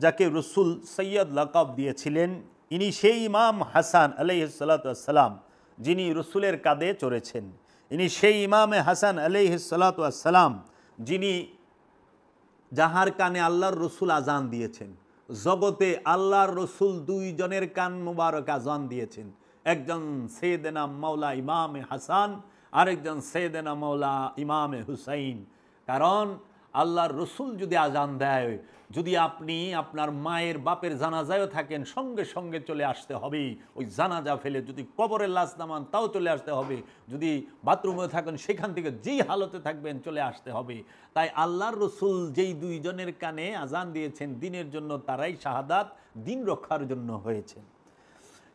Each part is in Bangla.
যাকে রসুল সৈয়দ লাকাব দিয়েছিলেন, ইনি সেই ইমাম হাসান আলাইহিসসালাম যিনি রসুলের কাঁধে চড়েছেন। ইনি সেই ইমামে হাসান আলাইহিসসালাম যিনি যাহার কানে আল্লাহর রসুল আজান দিয়েছেন। জগতে আল্লাহর রসুল দুইজনের কান মুবারক আজান দিয়েছেন, একজন সৈয়দনা মাওলা ইমামে হাসান, আরেকজন সৈয়দনা মাওলা ইমামে হুসাইন। কারণ আল্লাহর রসুল যদি আজান দেয়, যদি আপনি আপনার মায়ের বাপের জানাজায়ও থাকেন, সঙ্গে সঙ্গে চলে আসতে হবে ওই জানাজা ফেলে। যদি কবরের লাশ নামান তাও চলে আসতে হবে। যদি বাথরুমে থাকেন সেখান থেকে যেই হালতে থাকবেন চলে আসতে হবে। তাই আল্লাহর রসুল যেই দুইজনের কানে আজান দিয়েছেন দিনের জন্য, তারাই শাহাদাত দিন রক্ষার জন্য হয়েছে।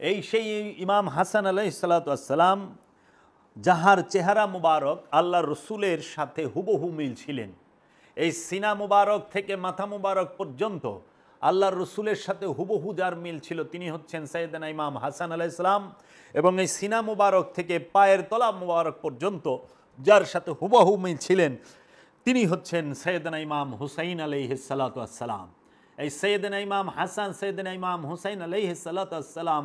এই সেই ইমাম হাসান আলাইহিসসালাম যাহার চেহারা মুবারক আল্লাহর রসুলের সাথে হুবহু মিল ছিলেন। এই সিনা মুবারক থেকে মাথা মুবারক পর্যন্ত আল্লাহর রসুলের সাথে হুবহু যার মিল ছিল তিনি হচ্ছেন সাইয়েদনা ইমাম হাসান আলাইহিস সালাম। এবং এই সিনা মুবারক থেকে পায়ের তলা মুবারক পর্যন্ত যার সাথে হুবহু মিল ছিলেন তিনি হচ্ছেন সাইয়েদনা ইমাম হুসাইন আলাইহিস সালাতু ওয়াস সালাম। এই সাইয়েদনা ইমাম হাসান, সাইয়েদনা ইমাম হুসাইন আলাইহিস সালাতু ওয়াস সালাম,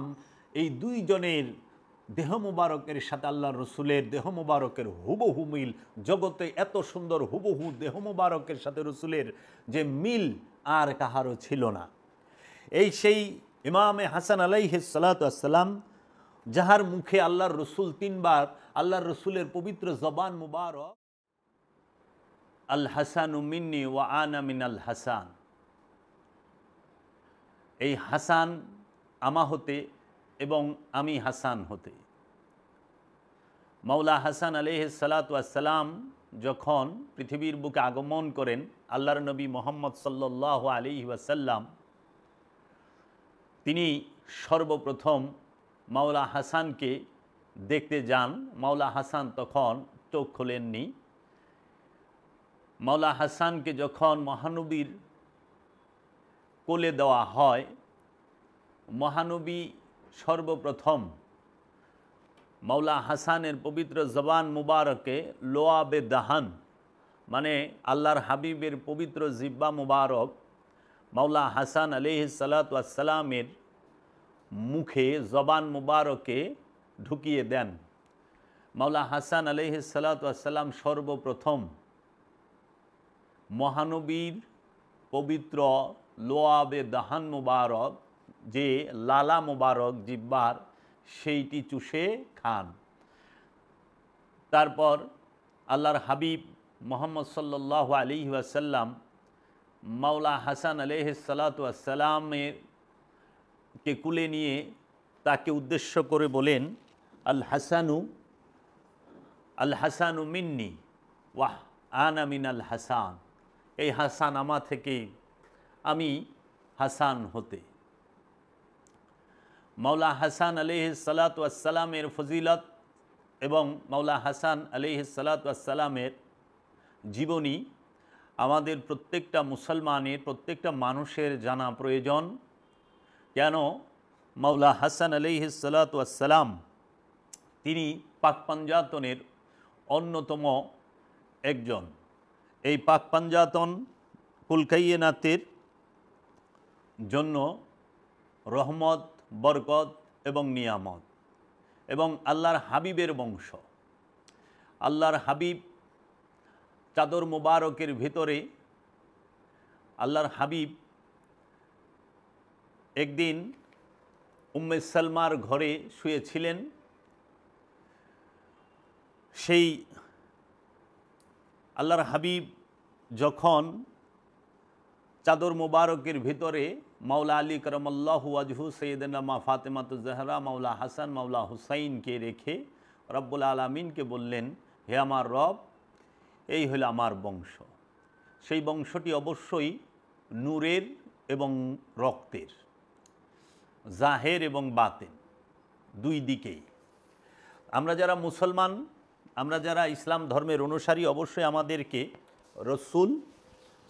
এই দুইজনের দেহ মুবারকের সাথে আল্লাহর রসুলের দেহ মুবারকের হুবহু মিল। জগতে এত সুন্দর হুবহু দেহ মুবারকের সাথে রসুলের যে মিল আর কাহারও ছিল না। এই সেই ইমামে হাসান আলাইহিস সালাতু ওয়াস সালাম যাহার মুখে আল্লাহর রসুল তিনবার আল্লাহর রসুলের পবিত্র জবান মুবারক আল হাসানু মিন্নি ওয়া আনা মিনাল হাসান, এই হাসান আমা হতে এবং আমি হাসান হতে। মাওলা হাসান আলাইহিস সালাতু ওয়াস সালাম যখন পৃথিবীর বুকে আগমন করেন, আল্লাহর নবী মুহাম্মদ সাল্লাল্লাহু আলাইহি ওয়াসাল্লাম তিনি সর্বপ্রথম মাওলা হাসানকে দেখতে যান। মাওলা হাসান তখন চোখ খোলেননি। মাওলা হাসানকে যখন মহানবীর কোলে দেওয়া হয়, মহানবী সর্বপ্রথম মাওলা হাসানের পবিত্র জবান মুবারকে লোয়াবে দাহান, মানে আল্লাহর হাবিবের পবিত্র জিব্বা মুবারক মাওলা হাসান আলাইহিস সালাতু ওয়াস সালামের মুখে জবান মুবারকে ঢুকিয়ে দেন। মাওলা হাসান আলাইহিস সালাতু ওয়াস সালাম সর্বপ্রথম মহানবীর পবিত্র লোয়াবে দাহান মুবারক, যে লালা মুবারক জিব্বার, সেইটি চুষে খান। তারপর আল্লাহর হাবিব মুহাম্মদ সাল্লাল্লাহু আলাইহি ওয়াসাল্লাম মাওলা হাসান আলাইহিস সালাতু ওয়াস সালামের কে কুলে নিয়ে তাকে উদ্দেশ্য করে বলেন, আল হাসানু মিন্নি ওয়াহ আনা মিনাল হাসান, এই হাসান আমা থেকে, আমি হাসান হতে। মাওলা হাসান আলাইহিস সালাতু ওয়াস সালামের ফজিলত এবং মাওলা হাসান আলাইহিস সালাতু ওয়াস সালামের জীবনী আমাদের প্রত্যেকটা মুসলমানের, প্রত্যেকটা মানুষের জানা প্রয়োজন। কেন? মাওলা হাসান আলাইহিস সালাতু ওয়াস সালাম তিনি পাক পাঞ্জাতনের অন্যতম একজন। এই পাক পাঞ্জাতন কুল কায়নাতের জন্য রহমত, বরকত এবং নিয়ামত, এবং আল্লাহর হাবিবের বংশ। আল্লাহর হাবিব চাদর মুবারকের ভিতরে আল্লাহর হাবিব একদিন উম্মে সালমার ঘরে শুয়েছিলেন। সেই আল্লাহর হাবিব যখন চাদর মুবারকের ভিতরে মাওলা আলী করমাল্লাহু ওয়াজহু, সৈয়দনা মা ফাতেমাতুজ জাহরা, মাওলা হাসান, মাওলা হুসাইনকে রেখে রব্বুল আলামিনকে বললেন, হে আমার রব, এই হলো আমার বংশ। সেই বংশটি অবশ্যই নূরের এবং রক্তের, জাহের এবং বাতেন দুই দিকেই। আমরা যারা মুসলমান, আমরা যারা ইসলাম ধর্মের অনুসারী, অবশ্যই আমাদেরকে রসুল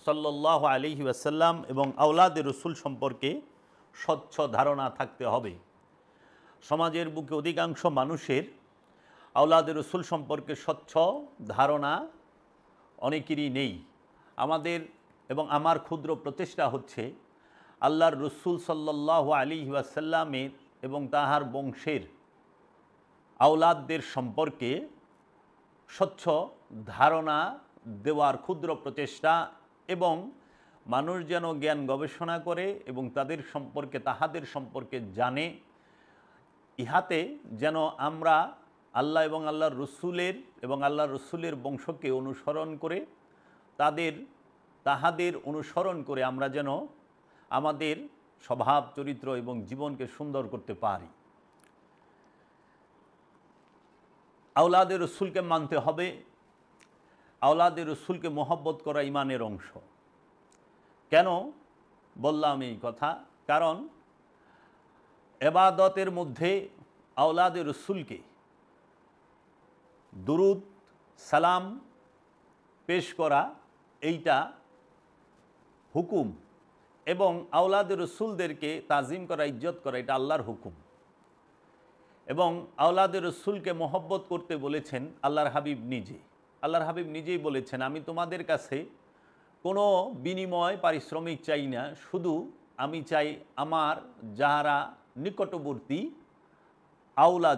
সাল্লাল্লাহু আলাইহি ওয়াসাল্লাম এবং আওলাদে রসুল সম্পর্কে স্বচ্ছ ধারণা থাকতে হবে। সমাজের বুকে অধিকাংশ মানুষের আওলাদে রসুল সম্পর্কে স্বচ্ছ ধারণা অনেকেরই নেই। আমাদের এবং আমার ক্ষুদ্র প্রচেষ্টা হচ্ছে আল্লাহর রসুল সাল্লাল্লাহু আলাইহি ওয়াসাল্লামের এবং তাহার বংশের আওলাদদের সম্পর্কে স্বচ্ছ ধারণা দেওয়ার ক্ষুদ্র প্রচেষ্টা এবং মানুষ যেন জ্ঞান গবেষণা করে এবং তাহাদের সম্পর্কে জানে, ইহাতে যেন আমরা আল্লাহ এবং আল্লাহর রসুলের বংশকে অনুসরণ করে তাহাদের অনুসরণ করে আমরা যেন আমাদের স্বভাব চরিত্র এবং জীবনকে সুন্দর করতে পারি। আওলাদের রসুলকে মানতে হবে। আওলাদের রসুলকে মহব্বত করা ইমানের অংশ। কেন বললাম এই কথা? কারণ ইবাদতের মধ্যে আওলাদের রসুলকে দুরুদ সালাম পেশ করা এইটা হুকুম, এবং আওলাদের রসুলদেরকে তাজিম করা, ইজ্জত করা, এটা আল্লাহর হুকুম। এবং আওলাদের রসুলকে মহব্বত করতে বলেছেন আল্লাহর হাবিব নিজে। আল্লাহর হাবিব নিজেই বলেছেন, আমি তোমাদের কাছে কোনো বিনিময় পারিশ্রমিক চাই না, শুধু আমি চাই আমার যারা নিকটবর্তী আওলা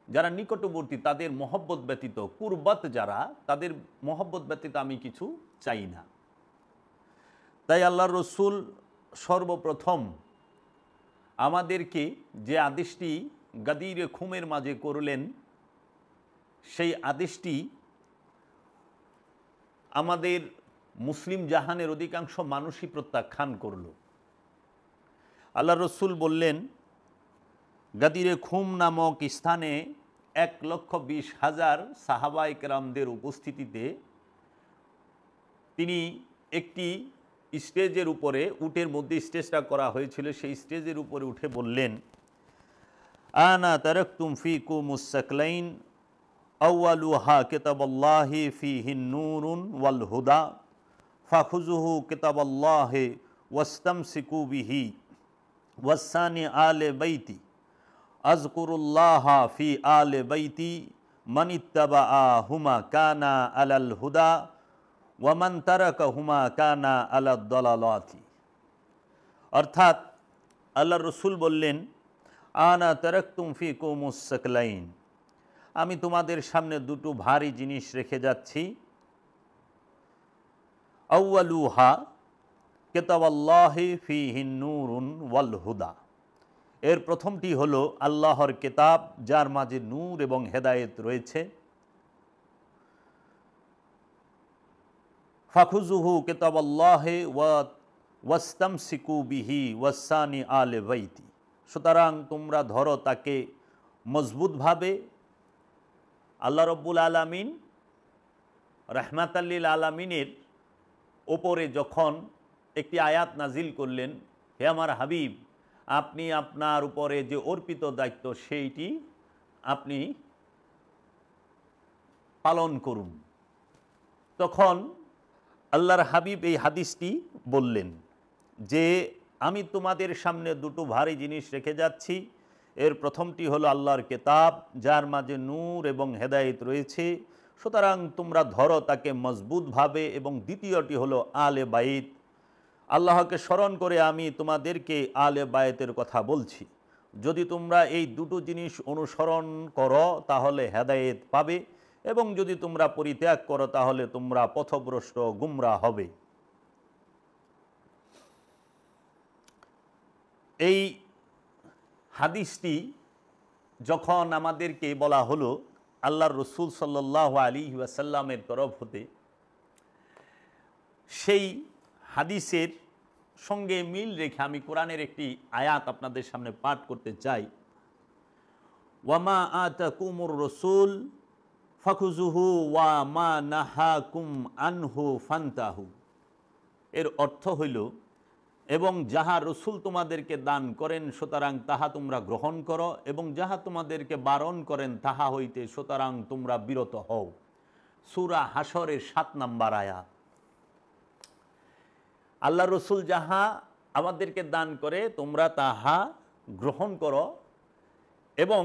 যারা নিকটবর্তী তাদের মহব্বত ব্যতীত, কুরবত যারা, তাদের মহব্বত ব্যতীত আমি কিছু চাই না। তাই আল্লাহর রসুল সর্বপ্রথম আমাদেরকে যে আদেশটি গাদিরে খুমের মাঝে করলেন, সেই আদেশটি আমাদের মুসলিম জাহানের অধিকাংশ মানুষই প্রত্যাখ্যান করল। আল্লাহ রসুল বললেন, গাদিরে খুম নামক স্থানে 1,20,000 সাহাবায়ে কেরামদের উপস্থিতিতে তিনি একটি স্টেজের উপরে, উটের মধ্যে স্টেজটা করা হয়েছিল, সেই স্টেজের উপরে উঠে বললেন, আনা তারাকতুম ফিকুমুস সাকলাইন আউয়ালুহা কিতাবুল্লাহি ফীহিন নূরুন ওয়াল হুদা ফাখুযুহু কিতাবুল্লাহি ওয়াস্তামসিকু বিহি ওয়াসানি আলে বাইতি আযকুরুল্লাহা ফি আলে বাইতি মানিত্তাবাআহুমা কানা আলাল হুদা ওয়ামান তারাকাহুমা কানা আলাদ দালালাতি। অর্থাৎ আল্লাহ রসুল বললেন, আনা তারাকতুম ফিকুমুস সাকলাইন, আমি তোমাদের সামনে দুটো ভারী জিনিস রেখে যাচ্ছি। আউয়ালুহা কিতাবুল্লাহি ফীহিন নূরুন ওয়াল হুদা, এর প্রথমটি হলো আল্লাহর কিতাব, যার মাঝে নূর এবং হেদায়েত রয়েছে। ফাখুযুহু কিতাবুল্লাহি ওয়াস্তামসিকু বিহি ওয়াসানি আলে বাইতি, সুতরাং তোমরা ধরো তাকে মজবুতভাবে। আল্লাহ রব্বুল আলামিন রাহমাতাল লিল আলামিনের ওপরে যখন একটি আয়াত নাজিল করলেন, হে আমার হাবিব, আপনি আপনার উপরে যে অর্পিত দায়িত্ব সেইটি আপনি পালন করুন, তখন আল্লাহর হাবিব এই হাদিসটি বললেন যে আমি তোমাদের সামনে দুটো ভারী জিনিস রেখে যাচ্ছি। এর প্রথমটি হলো আল্লাহর কিতাব, যার মাঝে নূর এবং হেদায়েত রয়েছে, সুতরাং তোমরা ধরো তাকে মজবুতভাবে, এবং দ্বিতীয়টি হলো আলে বাইত। আল্লাহকে স্মরণ করে আমি তোমাদেরকে আলে বায়েতের কথা বলছি। যদি তোমরা এই দুটো জিনিস অনুসরণ করো তাহলে হেদায়েত পাবে, এবং যদি তোমরা পরিত্যাগ করো তাহলে তোমরা পথভ্রষ্ট গুমরাহ হবে। এই হাদিসটি যখন আমাদেরকে বলা হলো আল্লাহর রসুল সাল্লাল্লাহু আলাইহি ওয়াসাল্লামের তরফ হতে, সেই হাদিসের সঙ্গে মিল রেখে আমি কোরআনের একটি আয়াত আপনাদের সামনে পাঠ করতে চাই। ওয়ামা আতাকুমুর রসুল ফাখুযুহু ওয়া মা নাহাকুম আনহু ফান্তাহু, এর অর্থ হইল, এবং যাহা রসুল তোমাদেরকে দান করেন সুতরাং তাহা তোমরা গ্রহণ করো, এবং যাহা তোমাদেরকে বারণ করেন তাহা হইতে সুতরাং তোমরা বিরত হও। সূরা হাশরের 7 নম্বর আয়াত। আল্লাহ রসুল যাহা আমাদেরকে দান করে তোমরা তাহা গ্রহণ করো, এবং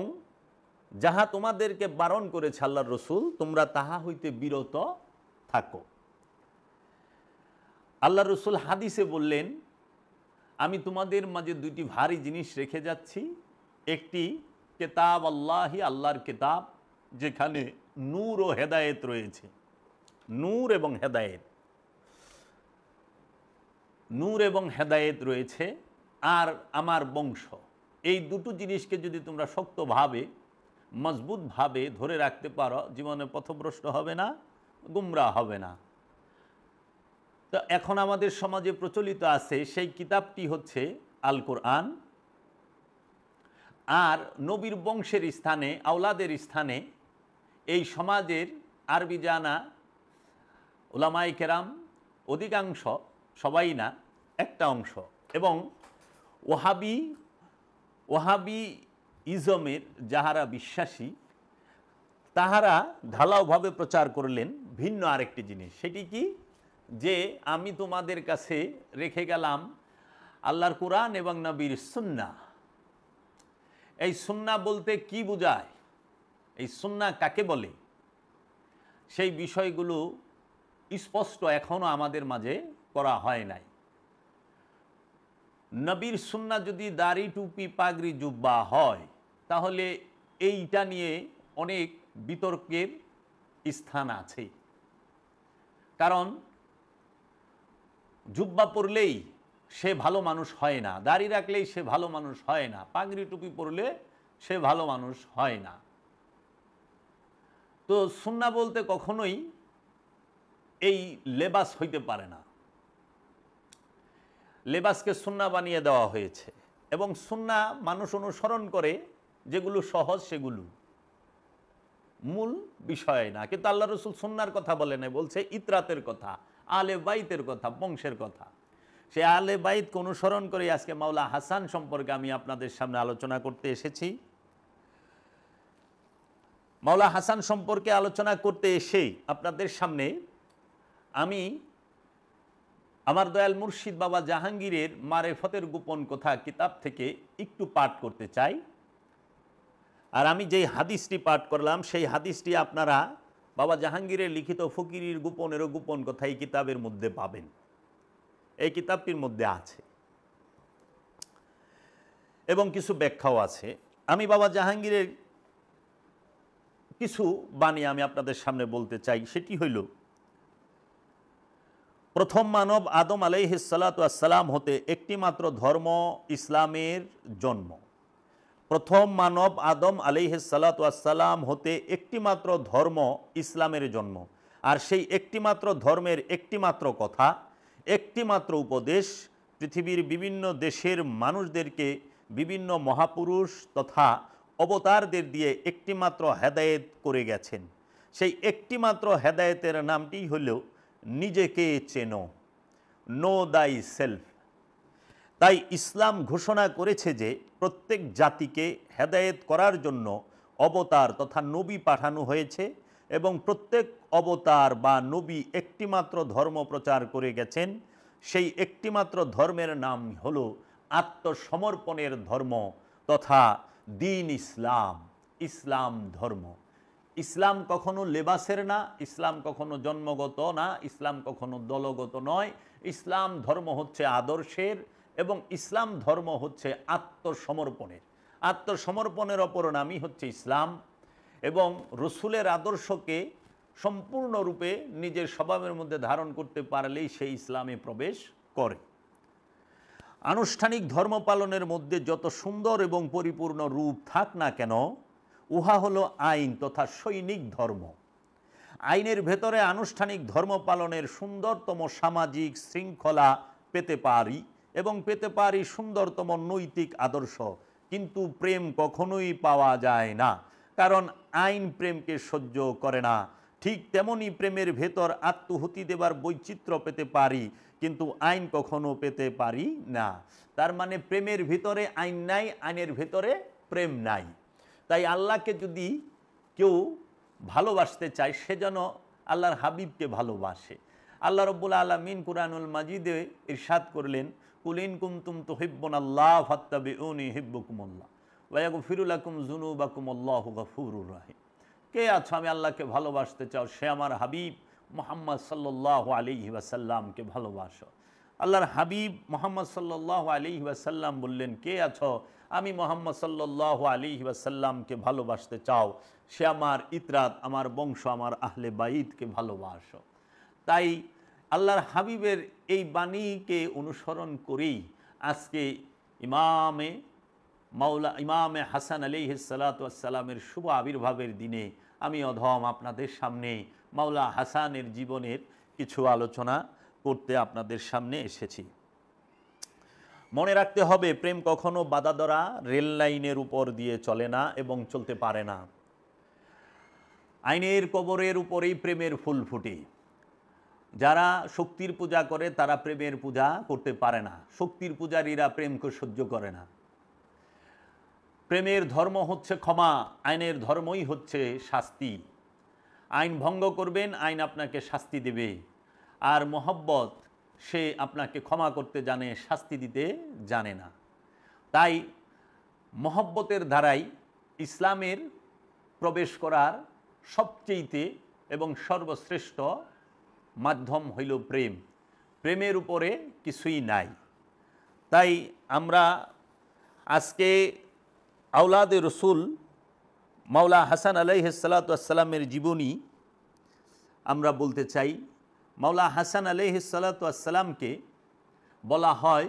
যাহা তোমাদেরকে বারণ করেছে আল্লাহ রসুল তোমরা তাহা হইতে বিরত থাকো। আল্লাহ রসুল হাদিসে বললেন, আমি তোমাদের মাঝে দুইটি ভারী জিনিস রেখে যাচ্ছি। একটি কিতাব আল্লাহি, আল্লাহর কিতাব, যেখানে নূর ও হেদায়েত রয়েছে। নূর এবং হেদায়েত, নূর এবং হেদায়েত রয়েছে। আর আমার বংশ, এই দুটো জিনিসকে যদি তোমরা শক্তভাবে মজবুতভাবে ধরে রাখতে পারো, জীবনে পথভ্রষ্ট হবে না, গুমরা হবে না। তো এখন আমাদের সমাজে প্রচলিত আছে সেই কিতাবটি হচ্ছে আল কোরআন। আর নবীর বংশের স্থানে, আওলাদের স্থানে এই সমাজের আরবি জানা উলামায়ে কেরাম, অধিকাংশ, সবাই না, একটা অংশ, এবং ওহাবি ইজমের যাহারা বিশ্বাসী, তাহারা ঢালাওভাবে প্রচার করলেন ভিন্ন আরেকটি জিনিস। সেটি কি? যে আমি তোমাদের কাছে রেখে গেলাম আল্লাহর কোরআন এবং নবীর সুন্নাহ। এই সুন্নাহ বলতে কি বোঝায়, এই সুন্নাহ কাকে বলে, সেই বিষয়গুলো স্পষ্ট এখনও আমাদের মাঝে করা হয় নাই। নবীর সুন্নাহ যদি দাড়ি, টুপি, পাগড়ি, জুব্বা হয়, তাহলে এইটা নিয়ে অনেক বিতর্কের স্থান আছে। কারণ জুব্বা পরলেই সে ভালো মানুষ হয় না, দাড়ি রাখলেই সে ভালো মানুষ হয় না, পাগড়ি টুপি পরলে সে ভালো মানুষ হয় না। তো সুন্নাহ বলতে কখনোই এই লেবাস হইতে পারে না। লেবাসকে সুন্নাহ বানিয়ে দেওয়া হয়েছে, এবং সুন্নাহ মানুষ অনুসরণ করে যেগুলো সহজ, সেগুলো মূল বিষয় না। কিন্তু আল্লাহ রসুল সুন্নাহর কথা বলে নাই, বলছে ইতরাতের কথা, আলে বাইতের কথা, বংশের কথা। সে আলে বাইতকে অনুসরণ করে আজকে মাওলা হাসান সম্পর্কে আমি আপনাদের সামনে আলোচনা করতে এসেছি। মাওলা হাসান সম্পর্কে আলোচনা করতে এসে আপনাদের সামনে আমি আমার দয়াল মুর্শিদ বাবা জাহাঙ্গীরের মারেফতের গোপন কথা কিতাব থেকে একটু পাঠ করতে চাই। আর আমি যেই হাদিসটি পাঠ করলাম, সেই হাদিসটি আপনারা বাবা জাহাঙ্গীরের লিখিত ফকিরের গোপনেরও গোপন কথা এই কিতাবের মধ্যে পাবেন। এই কিতাবটির মধ্যে আছে এবং কিছু ব্যাখ্যাও আছে। আমি বাবা জাহাঙ্গীরের কিছু বাণী আমি আপনাদের সামনে বলতে চাই। সেটি হইল, প্রথম মানব আদম আলাইহিস সালাতু ওয়াস সালাম হতে একটি মাত্র ধর্ম ইসলামের জন্ম। প্রথম মানব আদম আলাইহিস সালাতু ওয়াস সালাম হতে একটি মাত্র ধর্ম ইসলামের জন্ম। আর সেই একটি মাত্র ধর্মের একটি মাত্র কথা, একটি মাত্র উপদেশ পৃথিবীর বিভিন্ন দেশের মানুষদেরকে বিভিন্ন মহাপুরুষ তথা অবতারদের দিয়ে একটি মাত্র হেদায়েত করে গেছেন। সেই একটি মাত্র হেদায়েতের নামটি হল নিজেকে চেনো, নো দাই সেলফ। তাই ইসলাম ঘোষণা করেছে যে প্রত্যেক জাতিকে হেদায়েত করার জন্য অবতার তথা নবী পাঠানো হয়েছে, এবং প্রত্যেক অবতার বা নবী একটিমাত্র ধর্ম প্রচার করে গেছেন। সেই একটিমাত্র ধর্মের নাম হল আত্মসমর্পণের ধর্ম তথা দ্বীন ইসলাম, ইসলাম ধর্ম। ইসলাম কখনো লেবাসের না, ইসলাম কখনো জন্মগত না, ইসলাম কখনো দলগত নয়। ইসলাম ধর্ম হচ্ছে আদর্শের, এবং ইসলাম ধর্ম হচ্ছে আত্মসমর্পণের। আত্মসমর্পণের অপর নামই হচ্ছে ইসলাম, এবং রসুলের আদর্শকে সম্পূর্ণরূপে নিজের স্বভাবের মধ্যে ধারণ করতে পারলেই সেই ইসলামে প্রবেশ করে। আনুষ্ঠানিক ধর্ম পালনের মধ্যে যত সুন্দর এবং পরিপূর্ণ রূপ থাক না কেন, উহা হলো আইন তথা সৈনিক ধর্ম। আইনের ভেতরে আনুষ্ঠানিক ধর্ম পালনের সুন্দরতম সামাজিক শৃঙ্খলা পেতে পারি, এবং পেতে পারি সুন্দরতম নৈতিক আদর্শ। কিন্তু প্রেম কখনোই পাওয়া যায় না, কারণ আইন প্রেমকে সহ্য করে না। ঠিক তেমনি প্রেমের ভেতর আত্মহুতি দেবার বৈচিত্র্য পেতে পারি, কিন্তু আইন কখনো পেতে পারি না। তার মানে প্রেমের ভিতরে আইন নাই, আইনের ভেতরে প্রেম নাই। তাই আল্লাহকে যদি কেউ ভালোবাসতে চায়, সে যেন আল্লাহর হাবিবকে ভালোবাসে। আল্লাহ রব্বুল আলামিন কুরআনুল মাজিদে ইরশাদ করলেন, কুল ইন কুনতুম তুহিব্বুনাল্লাহ ফাত্তাবিউনি ইউহিব্বুকুমুল্লাহ ওয়া ইয়াগফিরু লাকুম যুনুবাকুম আল্লাহু গফুরুর রহিম। কে আছো আমি আল্লাহকে ভালোবাসতে চাও, সে আমার হাবিব মুহাম্মদ সাল্লাল্লাহু আলাইহি ওয়াসাল্লামকে ভালোবাসো, আল্লাহর হাবিব মুহাম্মদ সাল্লাল্লাহু আলাইহি ওয়াসাল্লাম বললেন, কে আছো? আমি মুহাম্মদ সাল্লাল্লাহু আলাইহি ওয়াসাল্লামকে ভালোবাসতে চাও, সে আমার ইতরাত, আমার বংশ, আমার আহলে বাইতকে ভালোবাসো। তাই আল্লাহর হাবিবের এই বাণীকে অনুসরণ করেই আজকে ইমামে হাসান আলাইহিস সালাতু ওয়াস সালামের শুভ আবির্ভাবের দিনে আমি অধম আপনাদের সামনে মাওলা হাসানের জীবনের কিছু আলোচনা করতে আপনাদের সামনে এসেছি। মনে রাখতে হবে, প্রেম কখনো বাধা ধরা রেল লাইনের উপর দিয়ে চলে না এবং চলতে পারে না। আইনের কবরের উপরেই প্রেমের ফুল ফুটে। যারা শক্তির পূজা করে তারা প্রেমের পূজা করতে পারে না। শক্তির পূজারীরা প্রেমকে সহ্য করে না। প্রেমের ধর্ম হচ্ছে ক্ষমা, আইনের ধর্মই হচ্ছে শাস্তি। আইন ভঙ্গ করবেন, আইন আপনাকে শাস্তি দেবে। আর মহব্বত, সে আপনাকে ক্ষমা করতে জানে, শাস্তি দিতে জানে না। তাই মহব্বতের ধারায় ইসলামের প্রবেশ করার সবচেয়েতে এবং সর্বশ্রেষ্ঠ মাধ্যম হইল প্রেম। প্রেমের উপরে কিছুই নাই। তাই আমরা আজকে আওলাদে রসুল মাওলা হাসান আলাইহিস সালাতু ওয়াস সালামের জীবনী আমরা বলতে চাই। মাওলা হাসান আলাইহিস সালাতু ওয়াস সালামকে বলা হয়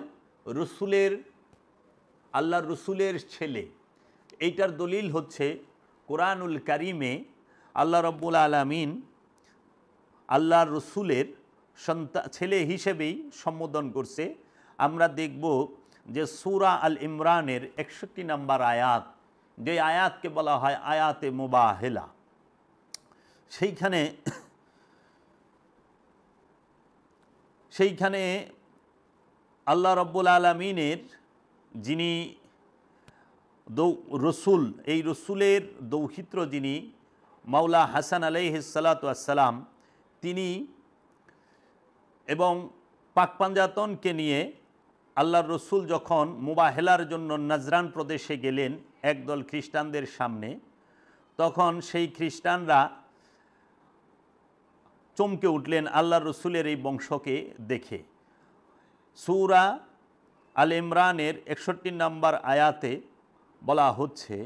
আল্লাহর রসুলের ছেলে। এইটার দলিল হচ্ছে কোরআনুল কারিমে আল্লাহ রাব্বুল আলামিন আল্লাহর রসুলের ছেলে হিসেবেই সম্বোধন করছে। আমরা দেখব যে সূরা আল ইমরানের 61 নম্বর আয়াত, যে আয়াতকে বলা হয় আয়াতে মুবাহেলা, সেইখানে আল্লাহ রাব্বুল আলামিনের যিনি রসুল, এই রসুলের দৌহিত্র যিনি মাওলা হাসান আলাইহিস সালাতু ওয়াস সালাম, তিনি এবং পাক পাঞ্জাতনকে নিয়ে আল্লাহর রসুল যখন মুবাহেলার জন্য নাজরান প্রদেশে গেলেন একদল খ্রিস্টানদের সামনে, তখন সেই খ্রিস্টানরা চমকে উঠলেন আল্লাহর রসুলের এই বংশকে দেখে। সূরা আল ইমরানের 61 নম্বর আয়াতে বলা হচ্ছে,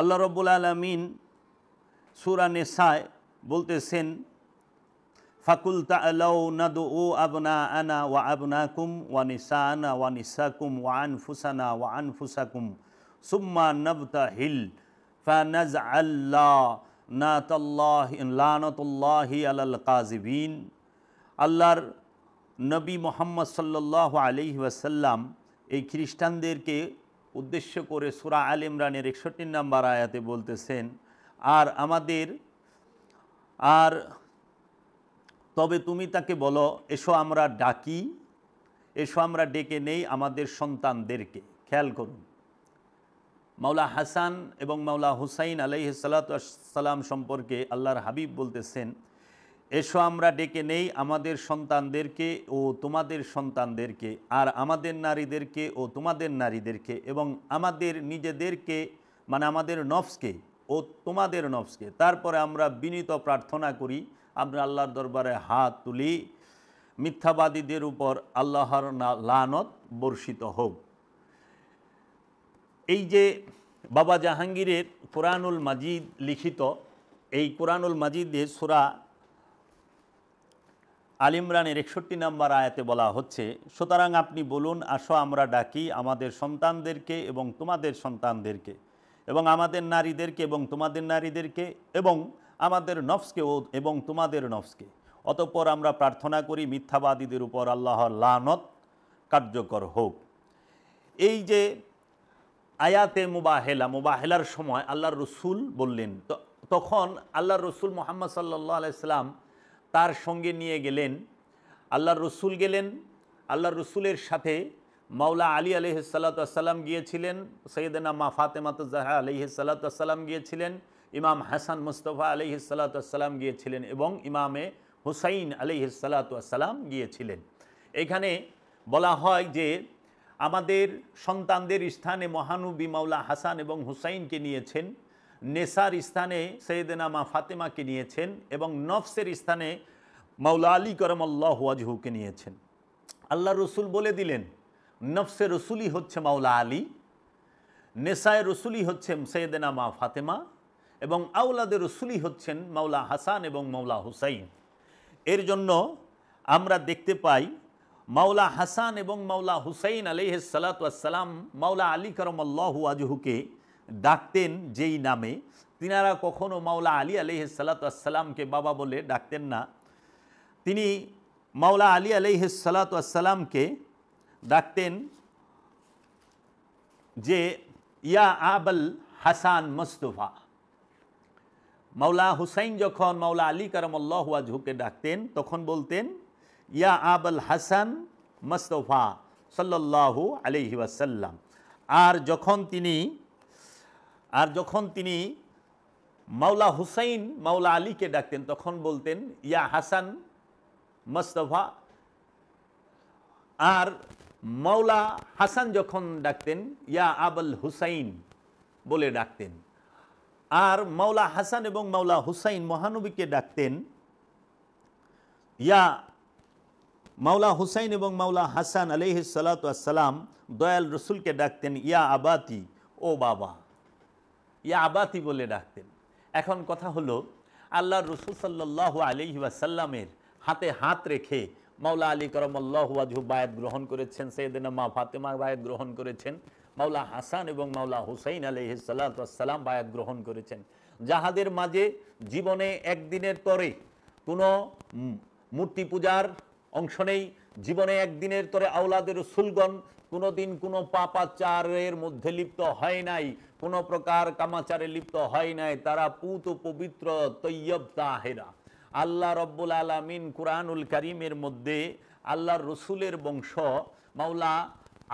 আল্লাহ রাব্বুল আলামিন সূরা নিসায় বলতেছেন, ফাকুল তাআলাউ নাদউ আবনাআনা ওয়া আবনাকুম ওয়া নিসাআনা ওয়া নিসাকুম ওয়া আনফুসানা ওয়া আনফুসাকুম সুম্মা নাবতাহিল ফানাজআল লানাতুল্লাহি আলাল কাযিবিন। আল্লাহর নবী মুহাম্মদ সাল্লাল্লাহু আলাইহি ওয়াসাল্লাম এই খ্রিস্টানদেরকে উদ্দেশ্য করে সূরা আল ইমরানের 61 নম্বর আয়াতে বলতেছেন, তবে তুমি তাকে বলো, এসো আমরা ডাকি, এসো আমরা ডেকে নেই আমাদের সন্তানদেরকে। খেয়াল করুন, মাওলা হাসান এবং মাওলা হুসাইন আলাইহিস সালাতু ওয়াস সালাম সম্পর্কে আল্লাহর হাবিব বলতেছেন, এসো আমরা ডেকে নেই আমাদের সন্তানদেরকে ও তোমাদের সন্তানদেরকে, আর আমাদের নারীদেরকে ও তোমাদের নারীদেরকে, এবং আমাদের নিজেদেরকে মানে আমাদের নফসকে ও তোমাদের নফসকে। তারপরে আমরা বিনীত প্রার্থনা করি, আমরা আল্লাহর দরবারে হাত তুলি, মিথ্যাবাদীদের উপর আল্লাহর লানত বর্ষিত হোক। এই যে বাবা জাহাঙ্গীরের কোরআনুল মাজিদ লিখিত, এই কোরআনুল মাজিদে সূরা আল ইমরানের 61 নম্বর আয়াতে বলা হচ্ছে, সুতরাং আপনি বলুন, আসো আমরা ডাকি আমাদের সন্তানদেরকে এবং তোমাদের সন্তানদেরকে, এবং আমাদের নারীদেরকে এবং তোমাদের নারীদেরকে, এবং আমাদের নফসকে এবং তোমাদের নফসকে, অতঃপর আমরা প্রার্থনা করি মিথ্যাবাদীদের উপর আল্লাহর লানত কার্যকর হোক। এই যে আয়াতে মুবাহেলার সময় আল্লাহর রসুল বললেন, তখন আল্লাহর রসুল মুহাম্মদ সাল্লাল্লাহু আলাইহি সাল্লাম তার সঙ্গে নিয়ে গেলেন। আল্লাহর রসুল গেলেন, আল্লাহর রসুলের সাথে মাওলা আলী আলাইহিসসালাম গিয়েছিলেন, সৈয়দনা মা ফাতেমাতুজ জাহরা আলাইহিসসালাম গিয়েছিলেন, ইমাম হাসান মুস্তফা আলাইহিসসালাম গিয়েছিলেন এবং ইমামে হুসাইন আলাইহিসসালাম গিয়েছিলেন। এখানে বলা হয় যে আমাদের সন্তানদের স্থানে মহানবী মাওলা হাসান এবং হুসাইনকে নিয়েছেন, নেসার স্থানে সৈয়দনা মা ফাতেমাকে নিয়েছেন এবং নফসের স্থানে মাওলা আলী করমাল্লাহু ওয়াজহুকে নিয়েছেন। আল্লাহ রসুল বলে দিলেন নফসে রসুলই হচ্ছে মাওলা আলী, নেসায় রসুলই হচ্ছেন সৈয়দনা মা ফাতেমা এবং আওলাদের রসুলই হচ্ছেন মাওলা হাসান এবং মাওলা হুসাইন। এর জন্য আমরা দেখতে পাই মাওলা হাসান এবং মাওলা হুসাইন আলাইহিসসালাম মাওলা আলী করমাল্লাহু ওয়াজহুকে ডাকতেন যেই নামে, তিনারা কখনো মাওলা আলী আলাইহিসসালামকে বাবা বলে ডাকতেন না। তিনি মাওলা আলী আলাইহিসসালামকে ডাকতেন যে ইয়া আবুল হাসান মুস্তফা। মাওলা হুসাইন যখন মাওলা আলী করমাল্লাহু ওয়াজহুকে ডাকতেন তখন বলতেন ইয়া আবুল হাসান মুস্তফা সাল্লাল্লাহু আলাইহি ওয়াসাল্লাম। আর যখন তিনি মাওলা হুসাইন মাওলা আলীকে ডাকতেন তখন বলতেন ইয়া হাসান মুস্তফা। আর মাওলা হাসান যখন ডাকতেন ইয়া আবুল হুসাইন বলে ডাকতেন। আর মাওলা হাসান এবং মাওলা হুসাইন মহানবীকে ডাকতেন ইয়া মাওলা হুসাইন এবং মাওলা হাসান আলাইহিসসালাম দয়াল রসুলকে ডাকতেন ইয়া আবাতি, ও বাবা, ইয়া আবাতি বলে ডাকতেন। এখন কথা হলো আল্লাহর রসুল সাল্লাল্লাহু আলাইহি ওয়াসাল্লামের হাতে হাত রেখে মাওলা আলী করমাল্লাহু ওয়াজহু বায়াত গ্রহণ করেছেন, সৈয়দনা মা ফাতেমা বায়াত গ্রহণ করেছেন, মাওলা হাসান এবং মাওলা হুসাইন আলাইহিসসালাম বায়াত গ্রহণ করেছেন। যাহাদের মাঝে জীবনে একদিনের তরে কোনো মূর্তি পূজার অংশ নেই, জীবনে একদিনের তরে আওলাদের রসুলগণ কোনো দিন কোনো পাপাচারের মধ্যে লিপ্ত হয় নাই, কোনো প্রকার কামাচারে লিপ্ত হয় নাই, তারা পুত পবিত্র তৈয়ব তাহেরা। আল্লাহ রব্বুল আলামিন কুরআনুল কারীমের মধ্যে আল্লাহর রসুলের বংশ মাওলা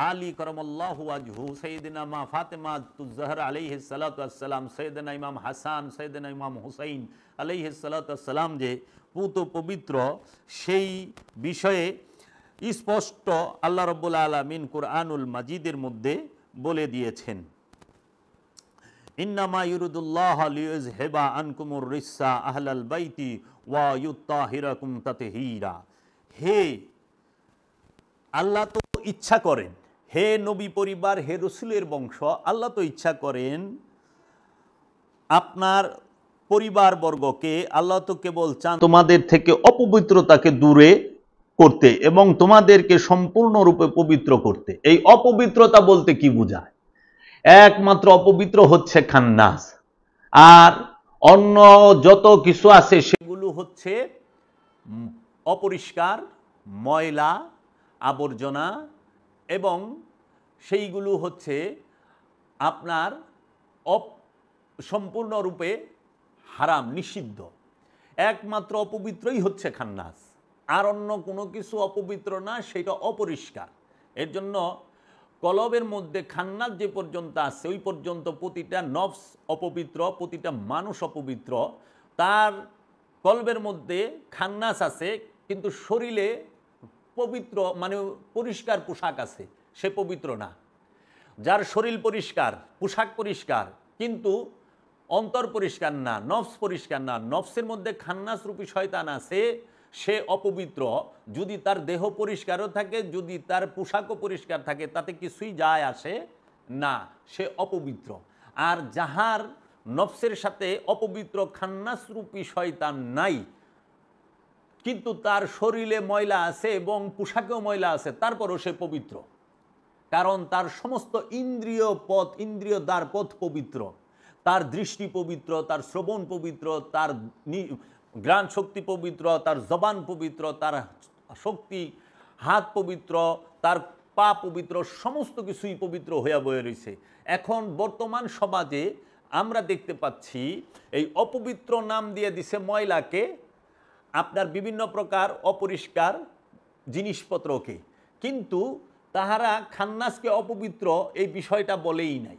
আলী করমাল্লাহু ওয়াজহু, সৈয়দনা মা ফাতেমাতুজ জাহরা আলাইহিসসালাম, সৈয়দনা ইমাম হাসান, সৈয়দনা ইমাম হুসাইন আলাইহিসসালাম যে পুত পবিত্র, সেই বিষয়ে স্পষ্ট আল্লাহ রব্বুল আলামিন কুরআনুল মাজিদের মধ্যে বলে দিয়েছেন ইন্নামা ইউরিদুল্লাহু লিইয়ুযহিবা আনকুমুর রিসা আহলাল বাইতি ওয়া ইউত্তাহিরাকুম তাতহীরা। হে আল্লাহ তো ইচ্ছা করেন, হে নবী পরিবার, হে রসুলের বংশ, আল্লাহ তো ইচ্ছা করেন আপনার পরিবারবর্গকে, আল্লাহ তো কেবল চান তোমাদের থেকে অপবিত্রতাকে দূরে করতে এবং তোমাদেরকে সম্পূর্ণরূপে পবিত্র করতে। এই অপবিত্রতা বলতে কি বোঝায়? একমাত্র অপবিত্র হচ্ছে খান্নাস, আর অন্য যত কিছু আছে সেগুলো হচ্ছে অপরিষ্কার, ময়লা, আবর্জনা, এবং সেইগুলো হচ্ছে আপনার সম্পূর্ণরূপে হারাম, নিষিদ্ধ। একমাত্র অপবিত্রই হচ্ছে খান্নাস, আর অন্য কোনো কিছু অপবিত্র না, সেটা অপরিষ্কার। এর জন্য কলবের মধ্যে খান্নাস যে পর্যন্ত আছে ওই পর্যন্ত প্রতিটা নফস অপবিত্র, প্রতিটা মানুষ অপবিত্র। তার কলবের মধ্যে খান্নাস আছে কিন্তু শরীরে পবিত্র মানে পরিষ্কার পোশাক আছে, সে পবিত্র না। যার শরীর পরিষ্কার, পোশাক পরিষ্কার, কিন্তু অন্তর পরিষ্কার না, নফস পরিষ্কার না, নফসের মধ্যে খান্নাস রূপী শয়তান আছে, সে অপবিত্র। যদি তার দেহ পরিষ্কারও থাকে, যদি তার পোশাকও পরিষ্কার থাকে, তাতে কিছুই যায় আসে না, সে অপবিত্র। আর যাহার নফসের সাথে অপবিত্র খান্নাস রূপী শয়তান নাই, কিন্তু তার শরীরে ময়লা আছে এবং পোশাকেও ময়লা আছে, তারপরও সে পবিত্র, কারণ তার সমস্ত ইন্দ্রিয় পথ, ইন্দ্রিয় দ্বার পথ পবিত্র। তার দৃষ্টি পবিত্র, তার শ্রবণ পবিত্র, তার ঘ্রাণ শক্তি পবিত্র, তার জবান পবিত্র, তার শক্তি হাত পবিত্র, তার পা পবিত্র, সমস্ত কিছুই পবিত্র হইয়া বয়ে রয়েছে। এখন বর্তমান সমাজে আমরা দেখতে পাচ্ছি এই অপবিত্র নাম দিয়ে দিছে ময়লাকে, আপনার বিভিন্ন প্রকার অপরিষ্কার জিনিসপত্রকে, কিন্তু তাহারা খান্নাসকে অপবিত্র এই বিষয়টা বলেই নাই।